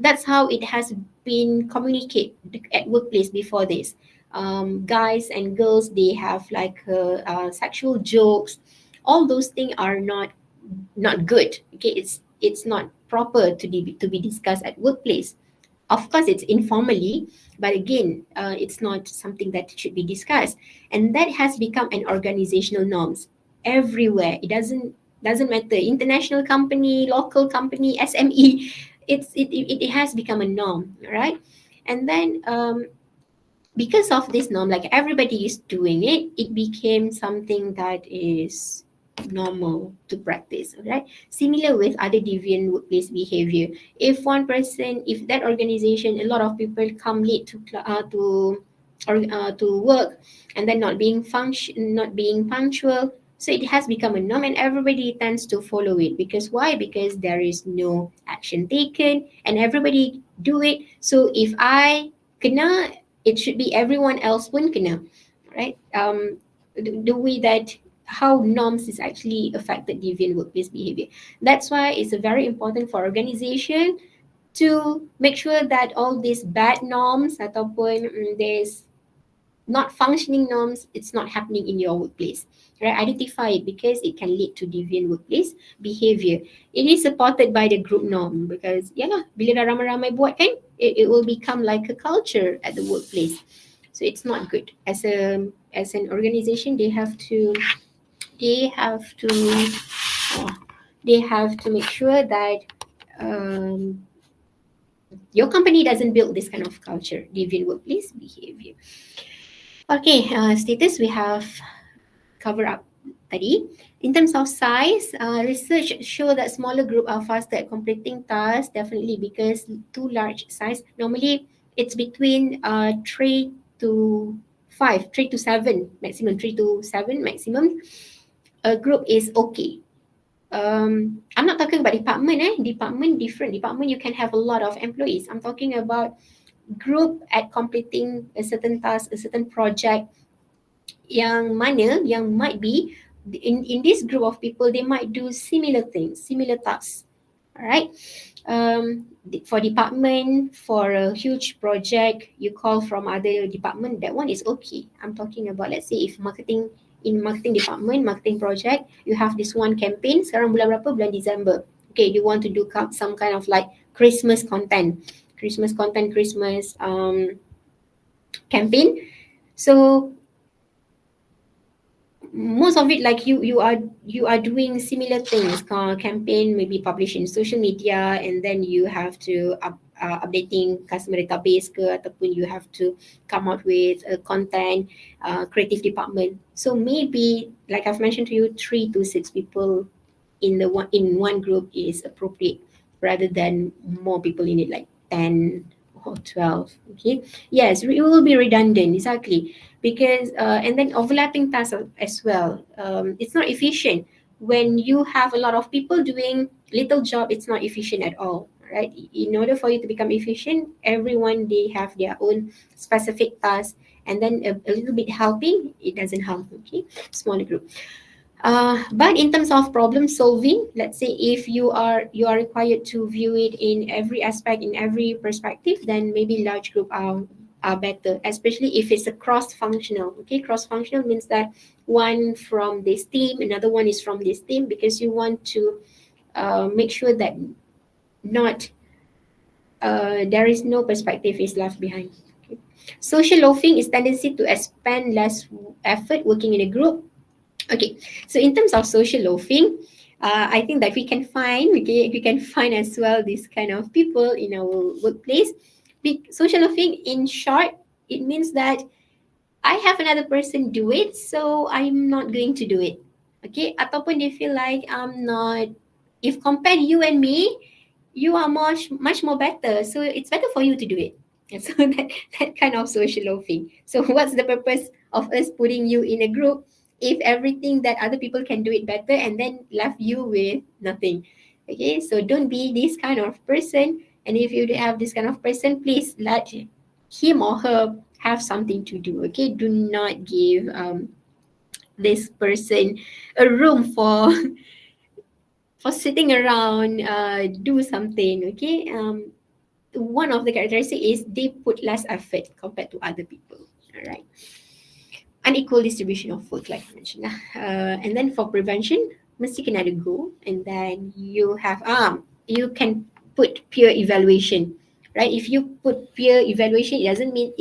Speaker 1: that's how it has been communicated at workplace before this. Guys and girls, they have like sexual jokes. All those things are not good. Okay, it's not proper to be discussed at workplace. Of course, it's informally, but again, it's not something that should be discussed, and that has become an organizational norms everywhere. It doesn't matter, international company, local company, SME. It has become a norm, right? And then because of this norm, like everybody is doing it, it became something that is normal to practice, right? Similar with other deviant workplace behavior. If that organization, a lot of people come late to work, and then not being punctual, So it has become a norm and everybody tends to follow it. Because why? Because there is no action taken and everybody do it. So if I kena, it should be everyone else pun kena, right? The way that how norms is actually affected deviant workplace behavior. That's why it's a very important for organization to make sure that all these bad norms ataupun there's not functioning norms, it's not happening in your workplace. Right? Identify it because it can lead to deviant workplace behavior. It is supported by the group norm because yalah, bila dah ramai-ramai buat kan, it will become like a culture at the workplace. So it's not good. As an organization, they have to uh, they have to make sure that um, your company doesn't build this kind of culture, deviant workplace behavior. Okay, status we have covered up tadi. In terms of size, research show that smaller group are faster at completing tasks, definitely because too large size. Normally, it's between 3 to 7 maximum, 3 to 7 maximum. A group is okay. I'm not talking about department. Department different. Department you can have a lot of employees. I'm talking about group at completing a certain task, a certain project yang mana yang might be in this group of people they might do similar things, similar tasks. Alright. For department, for a huge project, you call from other department, that one is okay. I'm talking about, let's say, if marketing, in marketing department, marketing project, you have this one campaign, sekarang bulan berapa? Bulan December. Okay, you want to do some kind of like Christmas content, Christmas campaign. So most of it like you are doing similar things, campaign maybe publish in social media, and then you have to updating customer database ke, ataupun you have to come out with a content, creative department. So maybe like I've mentioned to you, 3 to 6 people in one group is appropriate rather than more people in it like 10 or 12. Okay, yes, it will be redundant, exactly, because and then overlapping tasks as well. It's not efficient when you have a lot of people doing little job. It's not efficient at all, right? In order for you to become efficient, everyone they have their own specific task, and then a little bit helping, it doesn't help. Okay, smaller group. But in terms of problem solving, let's say if you are required to view it in every aspect, in every perspective, then maybe large group are better, especially if it's a cross-functional. Okay, cross-functional means that one from this team, another one is from this team, because you want to make sure that not there is no perspective is left behind. Okay. Social loafing is tendency to expend less effort working in a group. Okay, so in terms of social loafing, I think that we can find, we can find as well this kind of people in our workplace. Social loafing, in short, it means that I have another person do it, so I'm not going to do it. Okay, ataupun they feel like I'm not. If compare you and me, you are much more better, so it's better for you to do it. And so that kind of social loafing. So what's the purpose of us putting you in a group if everything that other people can do it better and then left you with nothing? Okay, so don't be this kind of person. And if you have this kind of person, please let him or her have something to do. Okay, do not give this person a room for for sitting around, do something. Okay, one of the characteristics is they put less effort compared to other people. All right, unequal distribution of work, like I mentioned. And then for prevention, mesti kena ada goal, and then you have you can put peer evaluation, right? If you put peer evaluation, it doesn't mean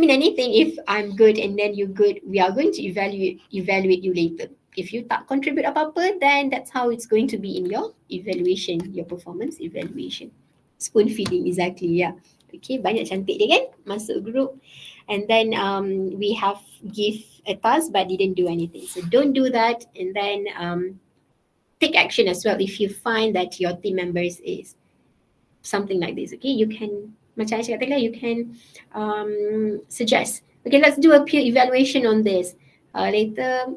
Speaker 1: anything if I'm good and then you're good. We are going to evaluate you later. If you tak contribute apa-apa, then that's how it's going to be in your evaluation, your performance evaluation. Spoon feeding, exactly, yeah. Okay, banyak cantik dia kan masuk group, and then we have give a task but didn't do anything. So don't do that, and then take action as well if you find that your team members is something like this. Okay, you can, macam I cakap tadi lah, you can suggest, okay, let's do a peer evaluation on this. Later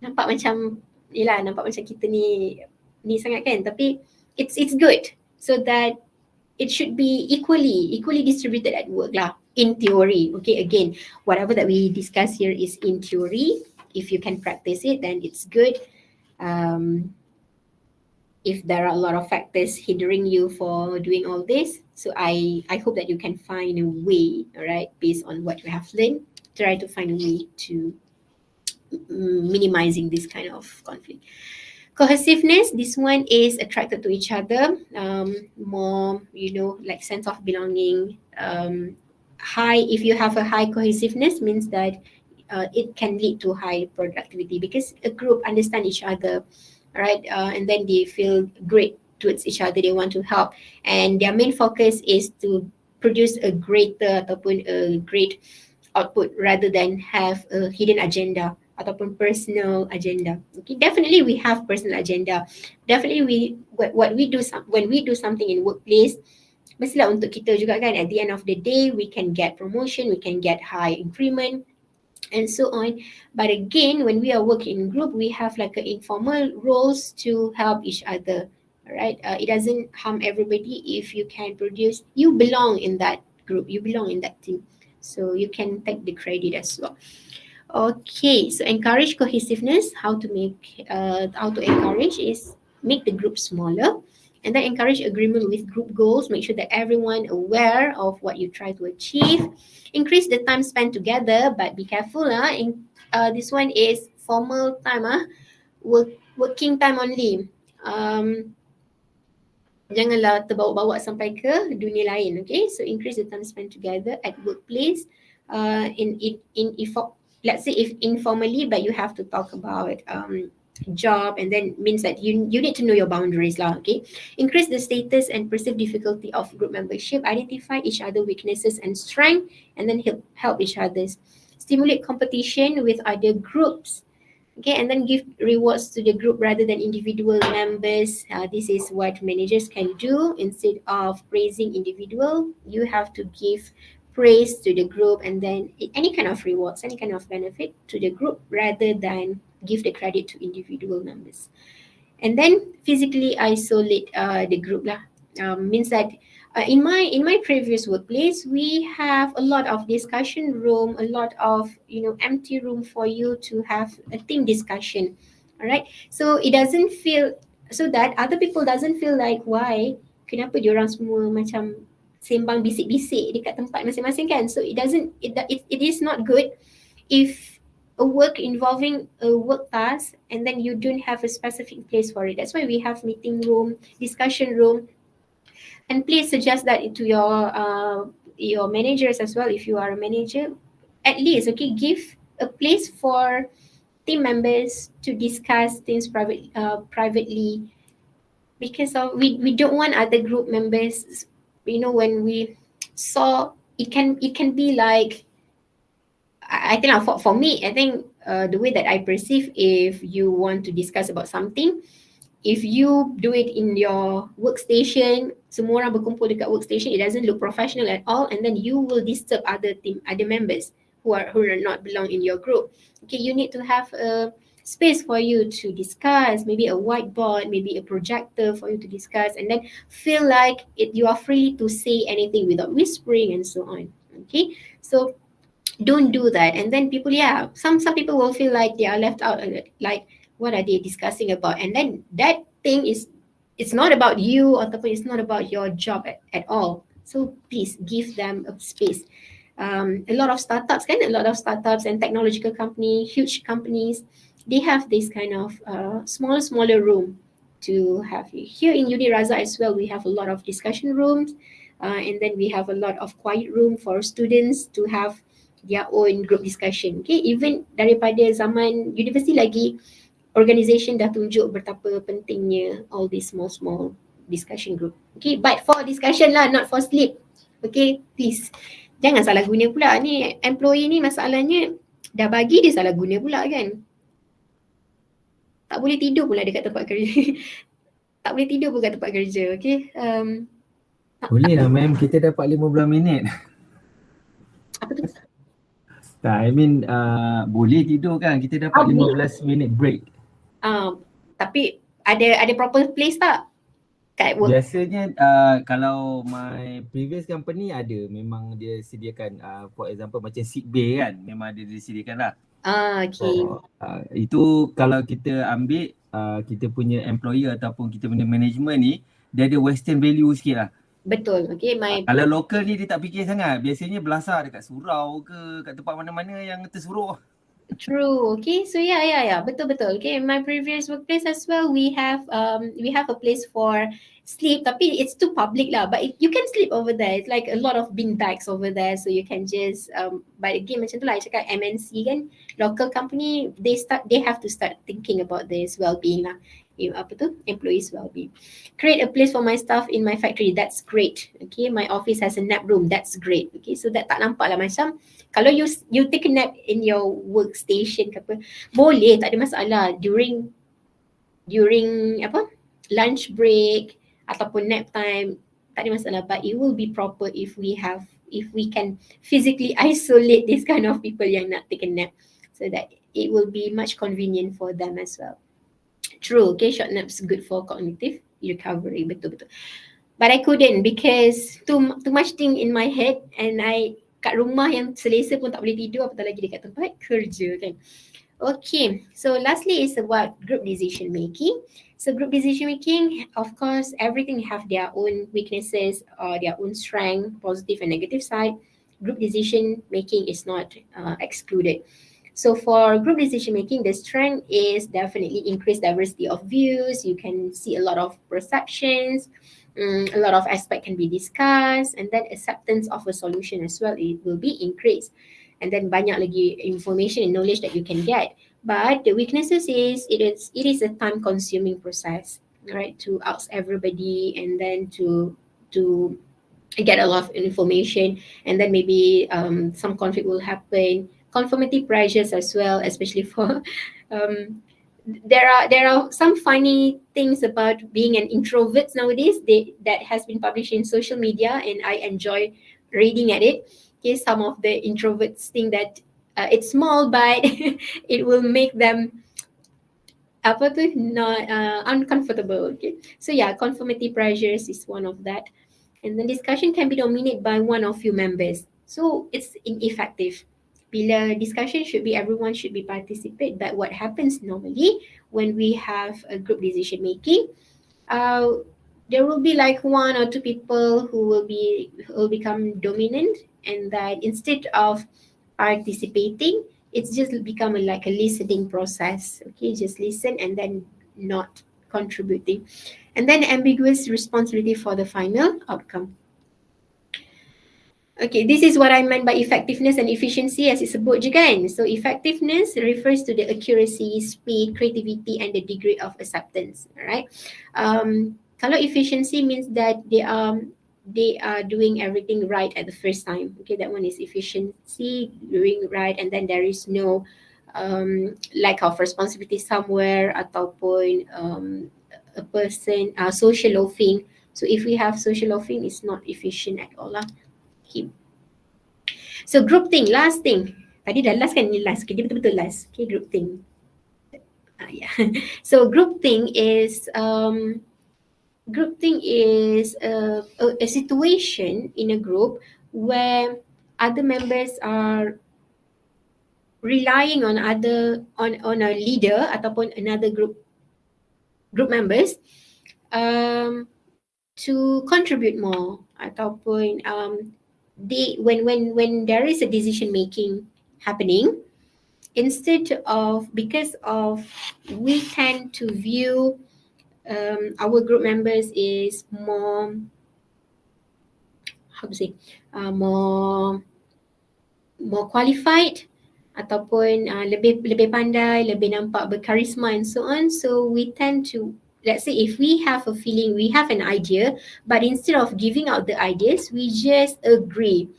Speaker 1: nampak macam nampak macam kita ni sangat kan, tapi it's good, so that it should be equally distributed at work lah, in theory. Okay, again, whatever that we discuss here is in theory. If you can practice it, then it's good. If there are a lot of factors hindering you for doing all this, so I hope that you can find a way, all right, based on what you have learned, try to find a way to minimizing this kind of conflict. Cohesiveness, this one is attracted to each other, more, like sense of belonging. High, if you have a high cohesiveness, means that it can lead to high productivity, because a group understand each other, right? And then they feel great towards each other, they want to help, and their main focus is to produce a greater ataupun a great output, rather than have a hidden agenda ataupun personal agenda. Okay, definitely we have personal agenda. Definitely when we do something in workplace, mestilah untuk kita juga kan. At the end of the day, we can get promotion, we can get high increment, and so on. But again, when we are working in group, we have like a informal roles to help each other. All right, it doesn't harm everybody if you can produce. You belong in that group. You belong in that team, so you can take the credit as well. Okay, so encourage cohesiveness. How to encourage is make the group smaller, and then encourage agreement with group goals. Make sure that everyone aware of what you try to achieve. Increase the time spent together, but be careful. This one is formal time. Working time only. Janganlah terbawa-bawa sampai ke dunia lain. Okay, so increase the time spent together at workplace. Let's say if informally, but you have to talk about job, and then means that you need to know your boundaries lah. Okay, increase the status and perceived difficulty of group membership. Identify each other weaknesses and strength, and then help each others. Stimulate competition with other groups. Okay, and then give rewards to the group rather than individual members. This is what managers can do. Instead of praising individual, you have to give praise to the group, and then any kind of rewards, any kind of benefit to the group, rather than give the credit to individual members. And then physically isolate the group lah. Means that in my previous workplace, we have a lot of discussion room, a lot of empty room for you to have a team discussion. All right, so it doesn't feel, so that other people doesn't feel like, why kenapa diorang semua macam sembang bisik-bisik dekat tempat masing-masing kan. So it is not good if a work involving a work task, and then you don't have a specific place for it. That's why we have meeting room, discussion room. And please suggest that to your managers as well. If you are a manager, at least, okay, give a place for team members to discuss things privately, because we don't want other group members, when we saw, it can be like, I think for me, I think the way that I perceive, if you want to discuss about something, if you do it in your workstation, semua orang berkumpul dekat workstation, it doesn't look professional at all, and then you will disturb other members who are not belong in your group. Okay, you need to have a space for you to discuss, maybe a whiteboard, maybe a projector for you to discuss, and then feel like you are free to say anything without whispering and so on. Okay, so don't do that. And then people, some people will feel like they are left out, like, what are they discussing about? And then that thing it's not about you, or it's not about your job at all. So please give them a space. A lot of startups and technological companies, huge companies, they have this kind of smaller room to have. Here in Uni Raza as well, we have a lot of discussion rooms, and then we have a lot of quiet room for students to have their own group discussion. Okay, even daripada zaman universiti lagi, organisation dah tunjuk betapa pentingnya all these small discussion group. Okay, but for discussion lah, not for sleep. Okay, please. Jangan salah guna pula. Ni employee ni masalahnya dah bagi, dia salah guna pula kan. Tak boleh tidur pula dekat tempat kerja. Tak boleh tidur pun kat tempat kerja. Okay.
Speaker 3: Boleh lah ma'am, kita dapat 15 minit.
Speaker 1: Apa tu?
Speaker 3: Tak, I mean boleh tidur kan, kita dapat
Speaker 1: Boleh.
Speaker 3: 15 minute break.
Speaker 1: Tapi ada proper place tak kat work?
Speaker 3: Biasanya kalau my previous company ada, memang dia sediakan for example macam sick bay kan, memang dia disediakan lah.
Speaker 1: Okay.
Speaker 3: Itu kalau kita ambil kita punya employer ataupun kita punya management ni, dia ada western value sikit lah.
Speaker 1: Betul. Okay,
Speaker 3: Kalau local ni dia tak fikir sangat. Biasanya belasah dekat surau ke, kat tempat mana-mana yang tersuruh.
Speaker 1: True. Okay. So yeah. Betul. Okay. My previous workplace as well, we have a place for sleep. Tapi it's too public lah. But you can sleep over there. It's like a lot of bean bags over there. So you can just but again macam tu lah. I cakap MNC kan, local company, they have to start thinking about this well-being lah. Employees well-being. Create a place for my staff in my factory. That's great. Okay. My office has a nap room. That's great. Okay. So that tak nampak lah macam kalau you take a nap in your workstation ke apa, boleh, tak ada masalah during lunch break ataupun nap time, tak ada masalah, but it will be proper if we can physically isolate this kind of people yang nak take a nap, so that it will be much convenient for them as well. True, okay, short naps good for cognitive recovery, betul. But I couldn't because too much thing in my head, and I kat rumah yang selesa pun tak boleh tidur, apatah lagi dekat tempat kerja kan. Okay, so lastly is about group decision making. So group decision making, of course, everything have their own weaknesses or their own strength, positive and negative side. Group decision making is not excluded. So for group decision making, the strength is definitely increased diversity of views. You can see a lot of perceptions. A lot of aspect can be discussed, and then acceptance of a solution as well, it will be increased, and then banyak lagi information and knowledge that you can get. But the weaknesses is it is a time consuming process, right, to ask everybody and then to get a lot of information, and then maybe some conflict will happen, conformity pressures as well, especially for there are some funny things about being an introvert nowadays that has been published in social media, and I enjoy reading at it. Okay, some of the introverts think that it's small, but it will make them not uncomfortable. Okay, so yeah, conformity pressures is one of that, and the discussion can be dominated by one or few members, so it's ineffective. Bila discussion everyone should be participate, but what happens normally when we have a group decision making, there will be like one or two people who will become dominant, and that instead of participating, it's just become like a listening process. Okay, just listen and then not contributing, and then ambiguous responsibility for the final outcome. Okay, this is what I meant by effectiveness and efficiency as disebut je kan. So effectiveness refers to the accuracy, speed, creativity and the degree of acceptance. Alright. Kalau efficiency means that they are doing everything right at the first time. Okay, that one is efficiency, doing right, and then there is no lack of responsibility somewhere ataupun a person social loafing. So if we have social loafing, it's not efficient at all lah. Okay. So group thing, last thing. Tadi dah last kan, ni last. Okay, dia betul-betul last. Okay, group thing. Yeah. So group thing is a situation in a group where other members are relying on a leader ataupun another group members to contribute more ataupun when there is a decision making happening, because we tend to view our group members is more more qualified ataupun lebih pandai, lebih nampak berkarisma and so on. So we tend to, let's say if we have a feeling, we have an idea, but instead of giving out the ideas, we just agree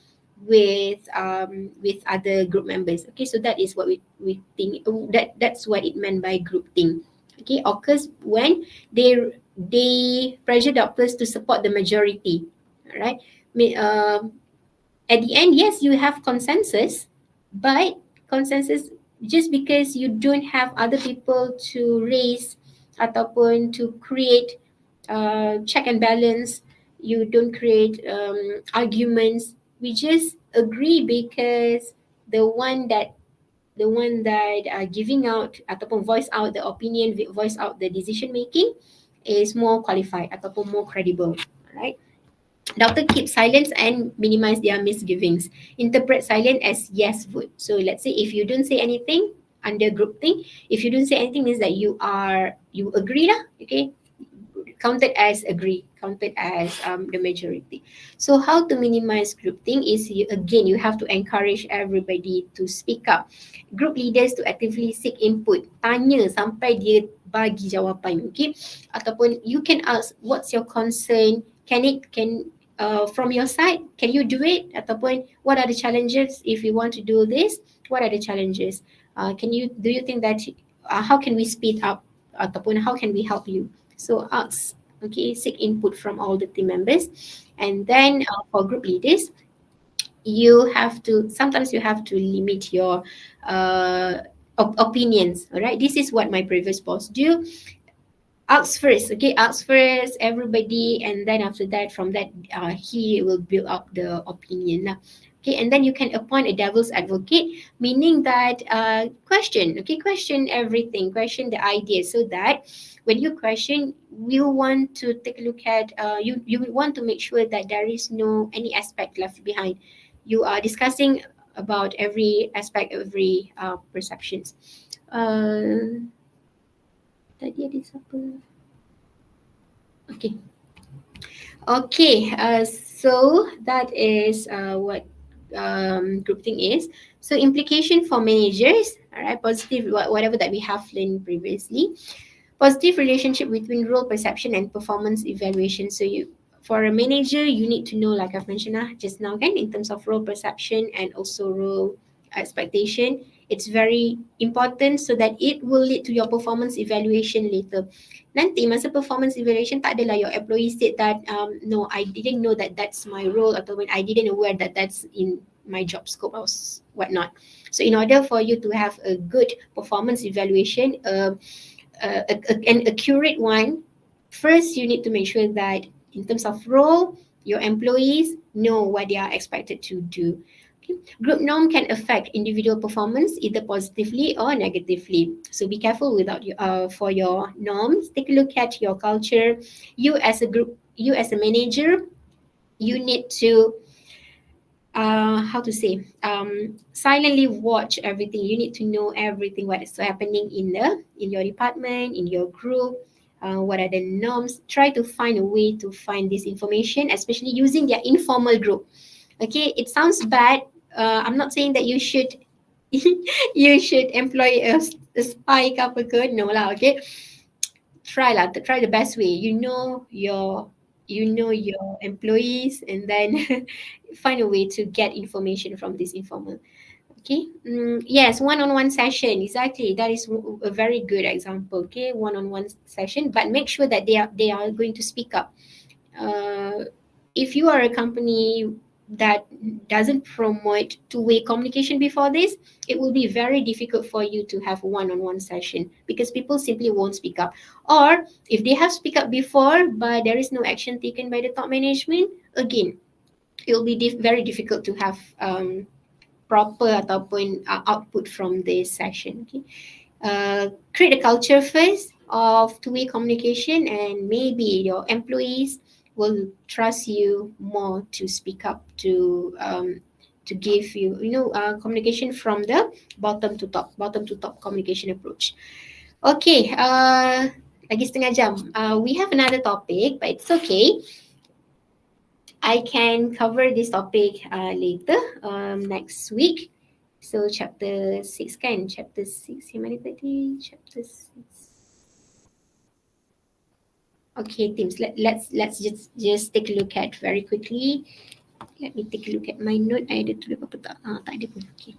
Speaker 1: with other group members. Okay, so that is what we think, that's what it meant by group thing. Okay, occurs when they pressure the others to support the majority. All right. At the end, yes, you have consensus, But consensus, just because you don't have other people to raise ataupun to create check and balance, you don't create arguments. We just agree because the one that giving out ataupun voice out the opinion, voice out the decision making is more qualified ataupun more credible, right? Doctor keep silence and minimize their misgivings. Interpret silence as yes vote. So let's say if you don't say anything under group thing, if you don't say anything means that you agree lah. Okay, counted as agree, counted as the majority. So how to minimize groupthink is you have to encourage everybody to speak up. Group leaders to actively seek input. Tanya sampai dia bagi jawapan, okay? Ataupun you can ask, what's your concern? From your side, can you do it? Ataupun what are the challenges if you want to do this? What are the challenges? Do you think that how can we speed up? Ataupun how can we help you? So ask, okay, seek input from all the team members. And then for group leaders, sometimes you have to limit your opinions. All right, this is what my previous boss do. Ask first, okay, ask first everybody, and then after that, from that he will build up the opinion lah. Okay, and then you can appoint a devil's advocate, meaning that question everything, question the idea, so that when you question, you want to take a look at you want to make sure that there is no any aspect left behind. You are discussing about every aspect, every perceptions. Tadi ada siapa? Okay. Okay, so that is what groupthink is. So implication for managers, all right, positive, whatever that we have learned previously. Positive relationship between role perception and performance evaluation. So for a manager, you need to know, like I've mentioned just now, again, in terms of role perception and also role expectation. It's very important so that it will lead to your performance evaluation later. Nanti masa performance evaluation, tak adalah your employee said that no, I didn't know that that's my role, atau when I didn't aware that that's in my job scope or whatnot. So in order for you to have a good performance evaluation, an accurate one, first you need to make sure that in terms of role, your employees know what they are expected to do. Okay. Group norm can affect individual performance either positively or negatively. So be careful for your norms. Take a look at your culture. You as a group, you as a manager, you need to silently watch everything. You need to know everything what is happening in your department, in your group. What are the norms? Try to find a way to find this information, especially using their informal group. Okay, it sounds bad. I'm not saying that you should you should employ a spy ke apa ke. No lah, okay. Try the best way. You know your employees, and then find a way to get information from this informal. Okay. Yes, one-on-one session. Exactly. That is a very good example. Okay, one-on-one session, but make sure that they are going to speak up. If you are a company that doesn't promote two-way communication before this, it will be very difficult for you to have a one-on-one session because people simply won't speak up. Or if they have speak up before, but there is no action taken by the top management, again, it will be very difficult to have proper ataupun output from this session. Okay. Create a culture first of two-way communication, and maybe your employees will trust you more to speak up, to give you communication from the bottom to top communication approach. Okay, lagi setengah jam. We have another topic, but it's okay. I can cover this topic later, next week. So chapter 6 kan? Chapter 6 yang mana tadi? Chapter 6. Okay, teams. Let's just take a look at very quickly. Let me take a look at my note. I ada tulis apa tak? Tak ada pun. Okay.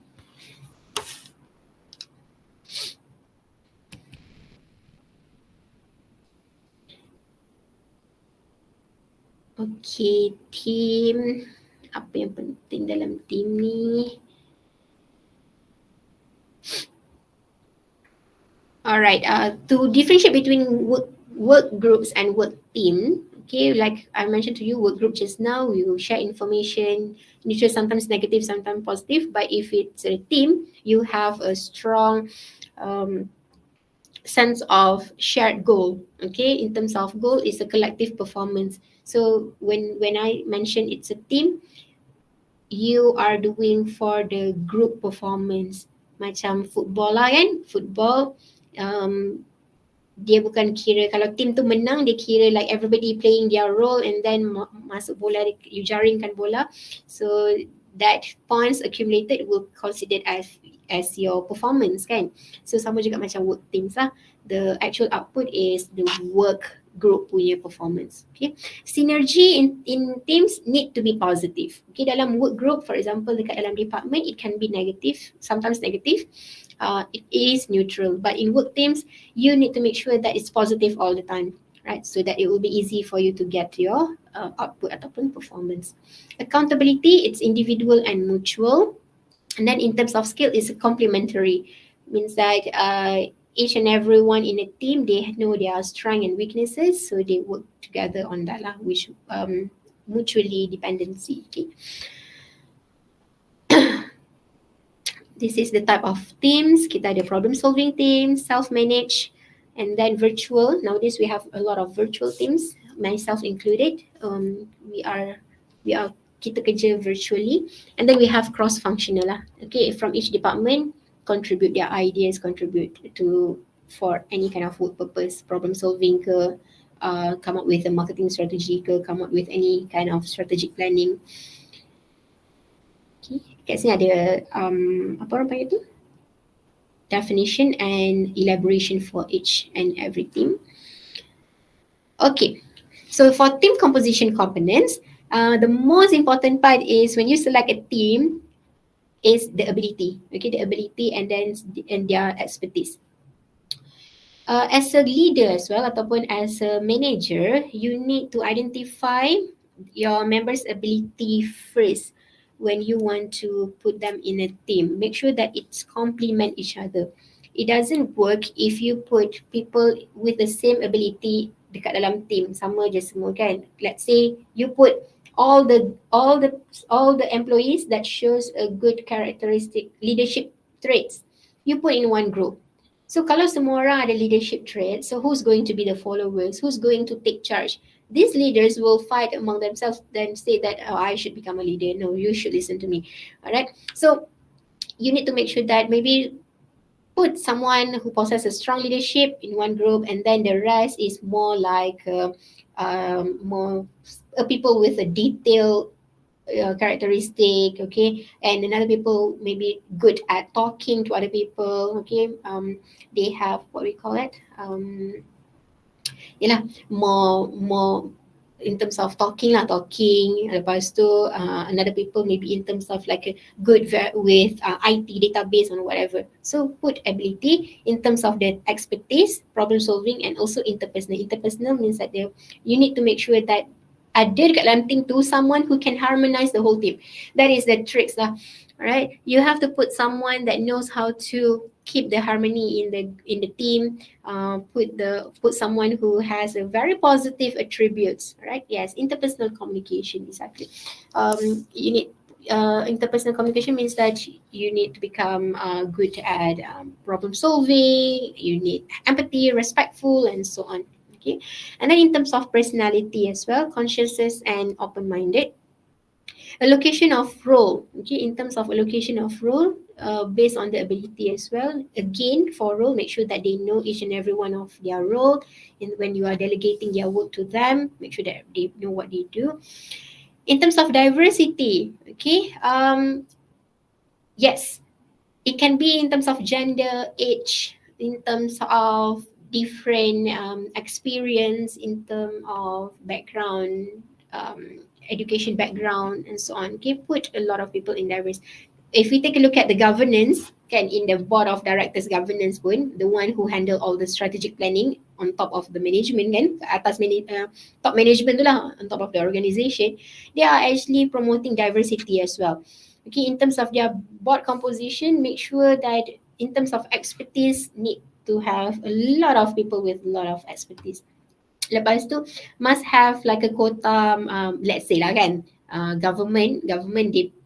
Speaker 1: Okay, team. Apa yang penting dalam team ni? All right. To differentiate between work groups and work team. Okay, like I mentioned to you, work group just now, we will share information, neutral, sometimes negative, sometimes positive. But if it's a team, you have a strong um, sense of shared goal. Okay, in terms of goal, it's a collective performance. So when I mention it's a team, you are doing for the group performance. Macam football lah kan, football um, dia bukan kira kalau team tu menang, dia kira like everybody playing their role and then masuk bola, you jaringkan bola, so that points accumulated will considered as your performance kan. So sama juga macam work teams lah, the actual output is the work group punya performance. Okay, synergy in teams need to be positive. Okay, dalam work group, for example dekat dalam department, it can be negative, sometimes negative. It is neutral, but in work teams you need to make sure that it's positive all the time, right? So that it will be easy for you to get your output ataupun performance. Accountability, it's individual and mutual. And then in terms of skill, it's complementary, means that each and everyone in a team, they know their strengths and weaknesses, so they work together on that lah, which mutually dependency. Okay. This is the type of teams. Kita ada problem solving teams, self-managed, and then virtual. Nowadays we have a lot of virtual teams, myself included. We are kita kerja virtually, and then we have cross-functional lah. Okay, from each department contribute their ideas, contribute to for any kind of work purpose, problem solving ke, come up with a marketing strategy ke, come up with any kind of strategic planning. Okay, kat sini ada apa orang panggil tu? Definition and elaboration for each and every team. Okay, so for team composition components, the most important part is when you select a team is the ability. Okay, the ability and then and their expertise. As a leader as well ataupun as a manager, you need to identify your members' ability first when you want to put them in a team. Make sure that it's complement each other. It doesn't work if you put people with the same ability dekat dalam team, sama je semua kan. Let's say you put all the employees that shows a good characteristic leadership traits, you put in one group. So kalau semua orang ada leadership traits, so who's going to be the followers? Who's going to take charge? These leaders will fight among themselves, then say that, oh, I should become a leader. No, you should listen to me. All right. So you need to make sure that maybe put someone who possesses strong leadership in one group, and then the rest is more like more people with a detailed characteristic, okay, and another people maybe good at talking to other people, okay. They have what we call it, more in terms of talking. Lepas tu another people maybe in terms of like a good with IT database or whatever. So put ability in terms of the expertise, problem solving, and also interpersonal means that you need to make sure that ada dekat dalam team tu someone who can harmonize the whole team. That is the tricks lah. Alright, you have to put someone that knows how to keep the harmony in the team. Put someone who has a very positive attributes. Right? Yes, interpersonal communication, exactly. You need interpersonal communication means that you need to become good at problem solving. You need empathy, respectful, and so on. Okay, and then in terms of personality as well, conscientious and open-minded. Allocation of role. Okay, in terms of allocation of role, based on the ability as well. Again, for role, make sure that they know each and every one of their role. And when you are delegating their work to them, make sure that they know what they do. In terms of diversity, okay, yes, it can be in terms of gender, age, in terms of different experience, in terms of background, education background, and so on. Okay, put a lot of people in diverse. If we take a look at the governance, can in the board of directors governance pun, the one who handle all the strategic planning on top of the management kan, atas top management tu lah, on top of the organisation, they are actually promoting diversity as well. Okay, in terms of their board composition, make sure that in terms of expertise, need to have a lot of people with a lot of expertise. Lepas tu must have like a quota, let's say lah kan, government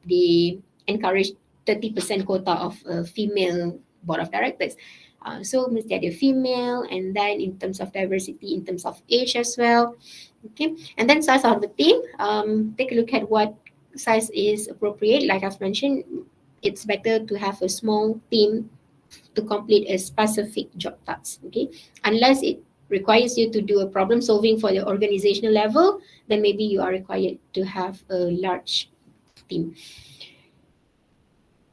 Speaker 1: they encourage 30% quota of female board of directors. So mesti ada female, and then in terms of diversity, in terms of age as well. Okay, and then size of the team. Take a look at what size is appropriate. Like I've mentioned, it's better to have a small team to complete a specific job task. Okay, unless it requires you to do a problem solving for the organizational level, then maybe you are required to have a large team.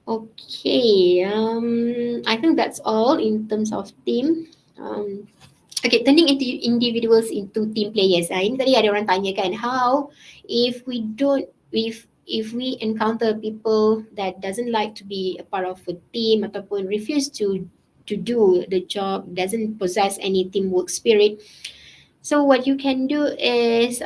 Speaker 1: Okay, I think that's all in terms of team. Okay, turning into individuals into team players. Ini tadi ada orang tanya kan, how if we encounter people that doesn't like to be a part of a team ataupun refuse to do the job, doesn't possess any teamwork spirit. So what you can do is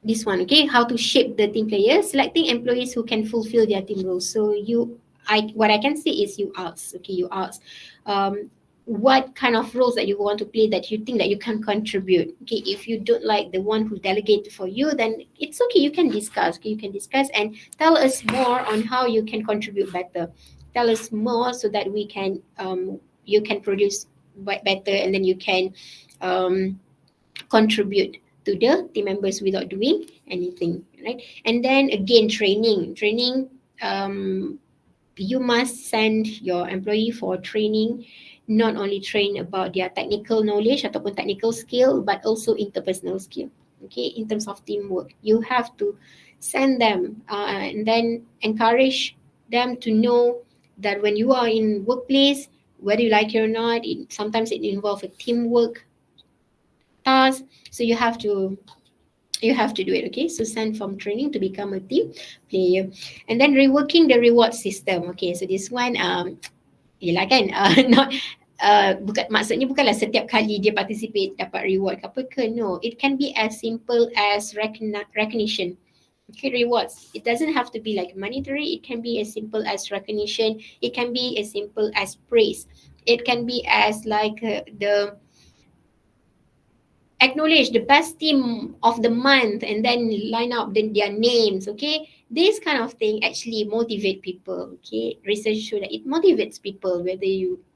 Speaker 1: this one, okay, how to shape the team players, selecting employees who can fulfill their team roles. So what I can say is you ask, what kind of roles that you want to play that you think that you can contribute. Okay, if you don't like the one who delegated for you, then it's okay, you can discuss. Okay, you can discuss and tell us more on how you can contribute better. Tell us more so that we can you can produce better, and then you can contribute to the team members without doing anything, right? And then again, training. You must send your employee for training, not only train about their technical knowledge ataupun technical skill, but also interpersonal skill. Okay, in terms of teamwork, you have to send them and then encourage them to know that when you are in workplace, whether you like it or not, sometimes it involves a teamwork task. So you have to do it. Okay, so send from training to become a team player. And then reworking the reward system. Okay, so this one yelah kan, not maksudnya bukanlah setiap kali dia participate dapat reward ke apa ke. No, it can be as simple as recognition. Okay, rewards, it doesn't have to be like monetary. It can be as simple as recognition. It can be as simple as praise. It can be as like the acknowledge the best team of the month and then line up their names. Okay, this kind of thing actually motivate people. Okay, research show that it motivates people,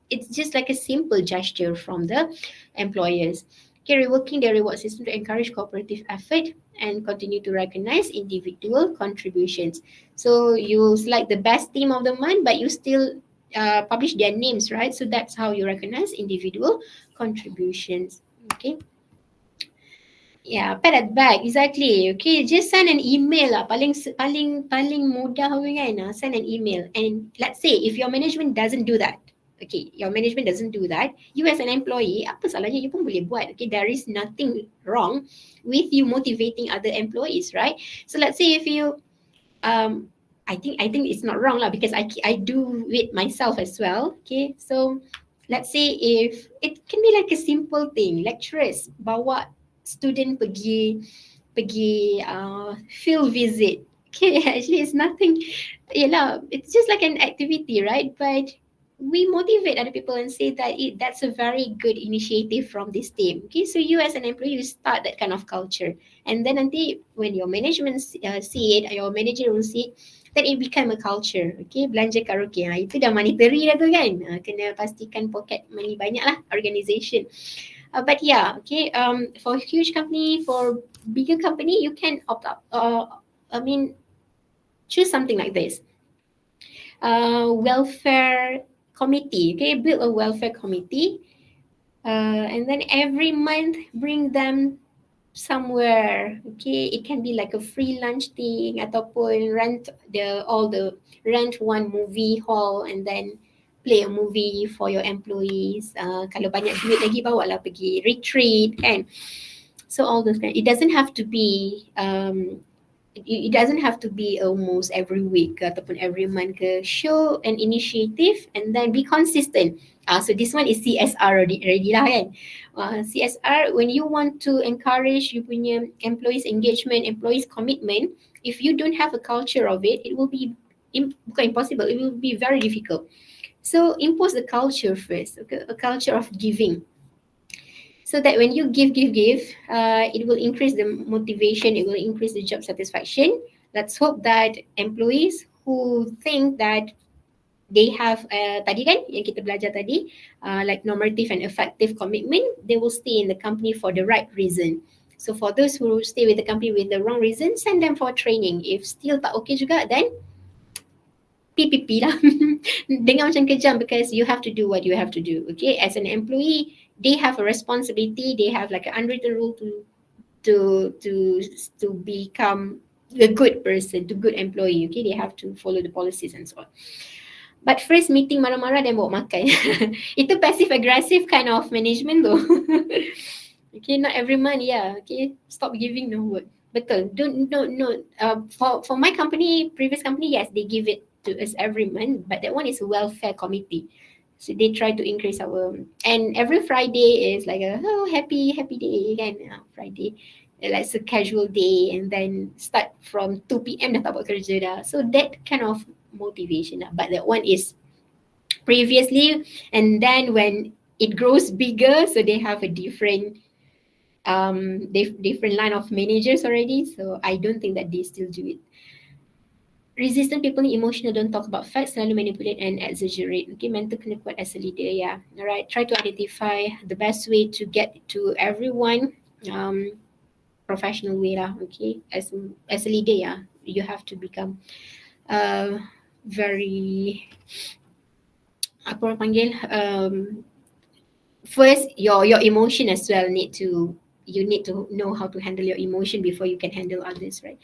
Speaker 1: it's just like a simple gesture from the employers. Okay, reworking the reward system to encourage cooperative effort and continue to recognize individual contributions. So you select the best team of the month, but you still publish their names, right? So that's how you recognize individual contributions. Okay. Yeah, pad at back, exactly. Okay, just send an email lah. Paling mudah kan. Send an email. And let's say if your management doesn't do that. Okay, your management doesn't do that. You as an employee, apa salahnya you pun boleh buat. Okay, there is nothing wrong with you motivating other employees, right? So let's say if you, I think it's not wrong lah, because I do it myself as well. Okay, so let's say if it can be like a simple thing, lecturers bawa student pergi field visit. Okay, actually it's nothing. It's just like an activity, right? But we motivate other people and say that that's a very good initiative from this team. Okay, so you as an employee, you start that kind of culture, and then nanti when your management see it, your manager will see it, then it become a culture. Okay, belanja karaoke, itu dah monetary dah tu kan. Kena pastikan pocket money banyak lah organisation. But yeah, okay, for huge company, for bigger company, you can opt out. Choose something like this. Welfare committee. Okay, build a welfare committee, and then every month bring them somewhere. Okay, it can be like a free lunch thing ataupun rent one movie hall and then play a movie for your employees. Kalau banyak duit lagi, bawa lah pergi retreat kan. So all those kind. It doesn't have to be almost every week ataupun every month ke. Show an initiative and then be consistent. So this one is CSR already lah kan. CSR, when you want to encourage you punya employees engagement, employees commitment, if you don't have a culture of it, it will be bukan impossible, it will be very difficult. So impose the culture first, okay? A culture of giving, so that when you give, it will increase the motivation, it will increase the job satisfaction. Let's hope that employees who think that they have tadi kan yang kita belajar tadi, like normative and effective commitment, they will stay in the company for the right reason. So for those who stay with the company with the wrong reason, send them for training. If still tak okay juga, then PPP lah. Dengar macam kejam, because you have to do what you have to do. Okay, as an employee, they have a responsibility. They have like an unwritten rule to to to become a good person, to good employee. Okay, they have to follow the policies and so on. But first meeting marah-marah dan bawa makan. Itu passive aggressive kind of management though. Okay, not every month, yeah. Okay, stop giving no work. Betul. Don't no. For my company, previous company, yes, they give it to us every month, but that one is a welfare committee. So they try to increase our, and every Friday is like a happy day kan, Friday. Like it's a casual day, and then start from 2 p.m. dah tak buat kerja dah. So that kind of motivation lah. But that one is previously, and then when it grows bigger, so they have a different different line of managers already. So I don't think that they still do it. Resistant people ni emotional, don't talk about facts, selalu manipulate and exaggerate. Okay, mental kena kuat as a leader, yeah. Alright, try to identify the best way to get to everyone, professional way lah. Okay, as a leader, yeah, you have to become very, apa orang panggil, first your emotion as well you need to know how to handle your emotion before you can handle others, right?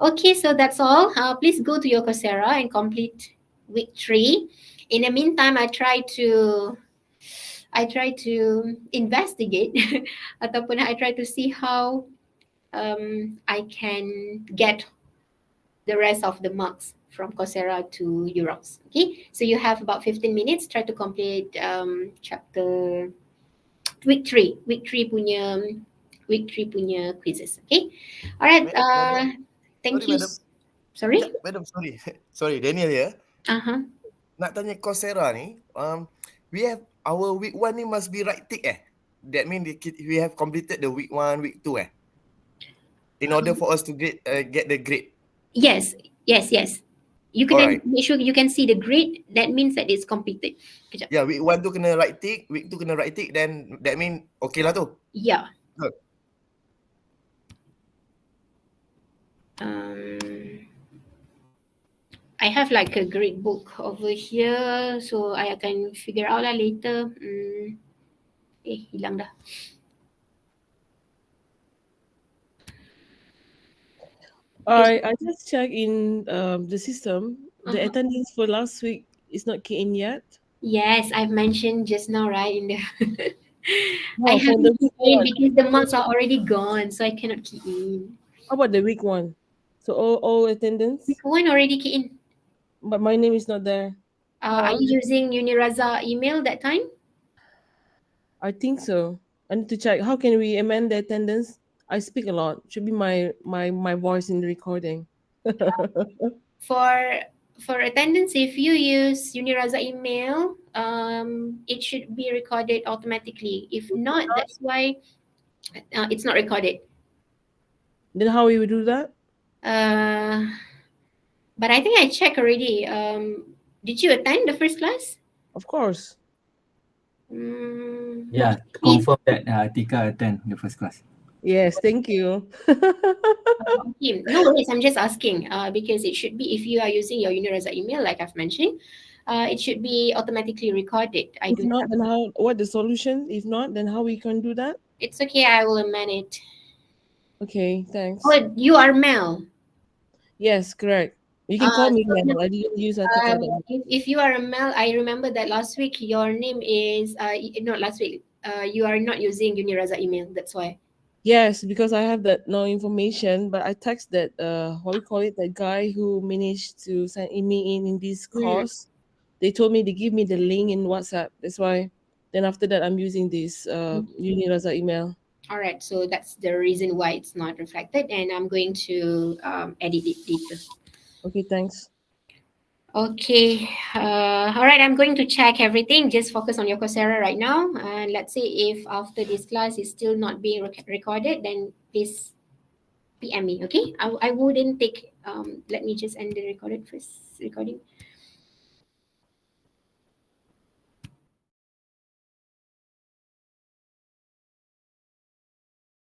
Speaker 1: Okay, so that's all. Please go to your Coursera and complete week 3. In the meantime, I try to investigate ataupun I try to see how I can get the rest of the marks from Coursera to Eurox. Okay, so you have about 15 minutes. Try to complete chapter week 3 punya quizzes. Okay, all right. Thank
Speaker 5: Sorry,
Speaker 1: you.
Speaker 5: madam.
Speaker 1: Sorry.
Speaker 5: Sekejap, madam, sorry. Sorry, Daniel ya.
Speaker 1: Uh-huh.
Speaker 5: Nak tanya Coursera ni, we have our week 1 ni must be right tick That means we have completed the week 1, week 2 in order for us to get the grade.
Speaker 1: Yes. You can
Speaker 5: Alright.
Speaker 1: make sure you can see the grade. That means that it's completed. Kejap.
Speaker 5: Yeah, week 1 tu kena right tick, week 2 kena right tick, then that mean okay lah tu.
Speaker 1: Yeah.
Speaker 5: Good.
Speaker 1: I have like a grade book over here, so I can figure out lah later. Hilang dah.
Speaker 2: I just checked in the system. The
Speaker 1: Uh-huh.
Speaker 2: attendance for last week is not key in yet.
Speaker 1: Yes, I've mentioned just now, right? In the
Speaker 2: No,
Speaker 1: I
Speaker 2: for
Speaker 1: haven't
Speaker 2: the week
Speaker 1: keyed in
Speaker 2: one.
Speaker 1: because the marks are already gone, so I cannot key in.
Speaker 2: How about the week 1? So all attendance,
Speaker 1: Week 1 already key in.
Speaker 2: but my name is not there.
Speaker 1: Are you using Uniraza email that time? I
Speaker 2: I think so. I need to check. How can we amend the attendance? I speak a lot. Should be my voice in the recording.
Speaker 1: For attendance, if you use Uniraza email, it should be recorded automatically. If not, that's why it's not recorded.
Speaker 2: Then how we will do that?
Speaker 1: But I think I checked already. Did you attend the first class?
Speaker 2: Of course.
Speaker 3: Yeah, confirm that Tika attend the first class.
Speaker 2: Yes, thank you.
Speaker 1: Okay. No worries, I'm just asking because it should be, if you are using your Uniraza email, like I've mentioned, it should be automatically recorded. I
Speaker 2: If
Speaker 1: do
Speaker 2: not,
Speaker 1: have.
Speaker 2: then how? What the solution? If not, then how we can do that?
Speaker 1: It's okay, I will amend it.
Speaker 2: Okay, thanks.
Speaker 1: Oh, you are Mel.
Speaker 2: Yes, correct. You can call me
Speaker 1: so
Speaker 2: Mel. I didn't use Atika.
Speaker 1: If you are a Mel, I remember that last week your name is not last week. You are not using Uniraza email. That's why.
Speaker 2: Yes, because I have that no information, but I text that what we call it, that guy who managed to send me in this course. They told me they give me the link in WhatsApp. That's why. Then after that, I'm using this Uniraza email.
Speaker 1: All right, so that's the reason why it's not reflected, and I'm going to edit it later.
Speaker 2: Okay, thanks.
Speaker 1: Okay. All right. I'm going to check everything. Just focus on your Coursera right now. And let's say if after this class is still not being recorded, then please PM me. Okay. I wouldn't take. Let me just end the recording first. Recording.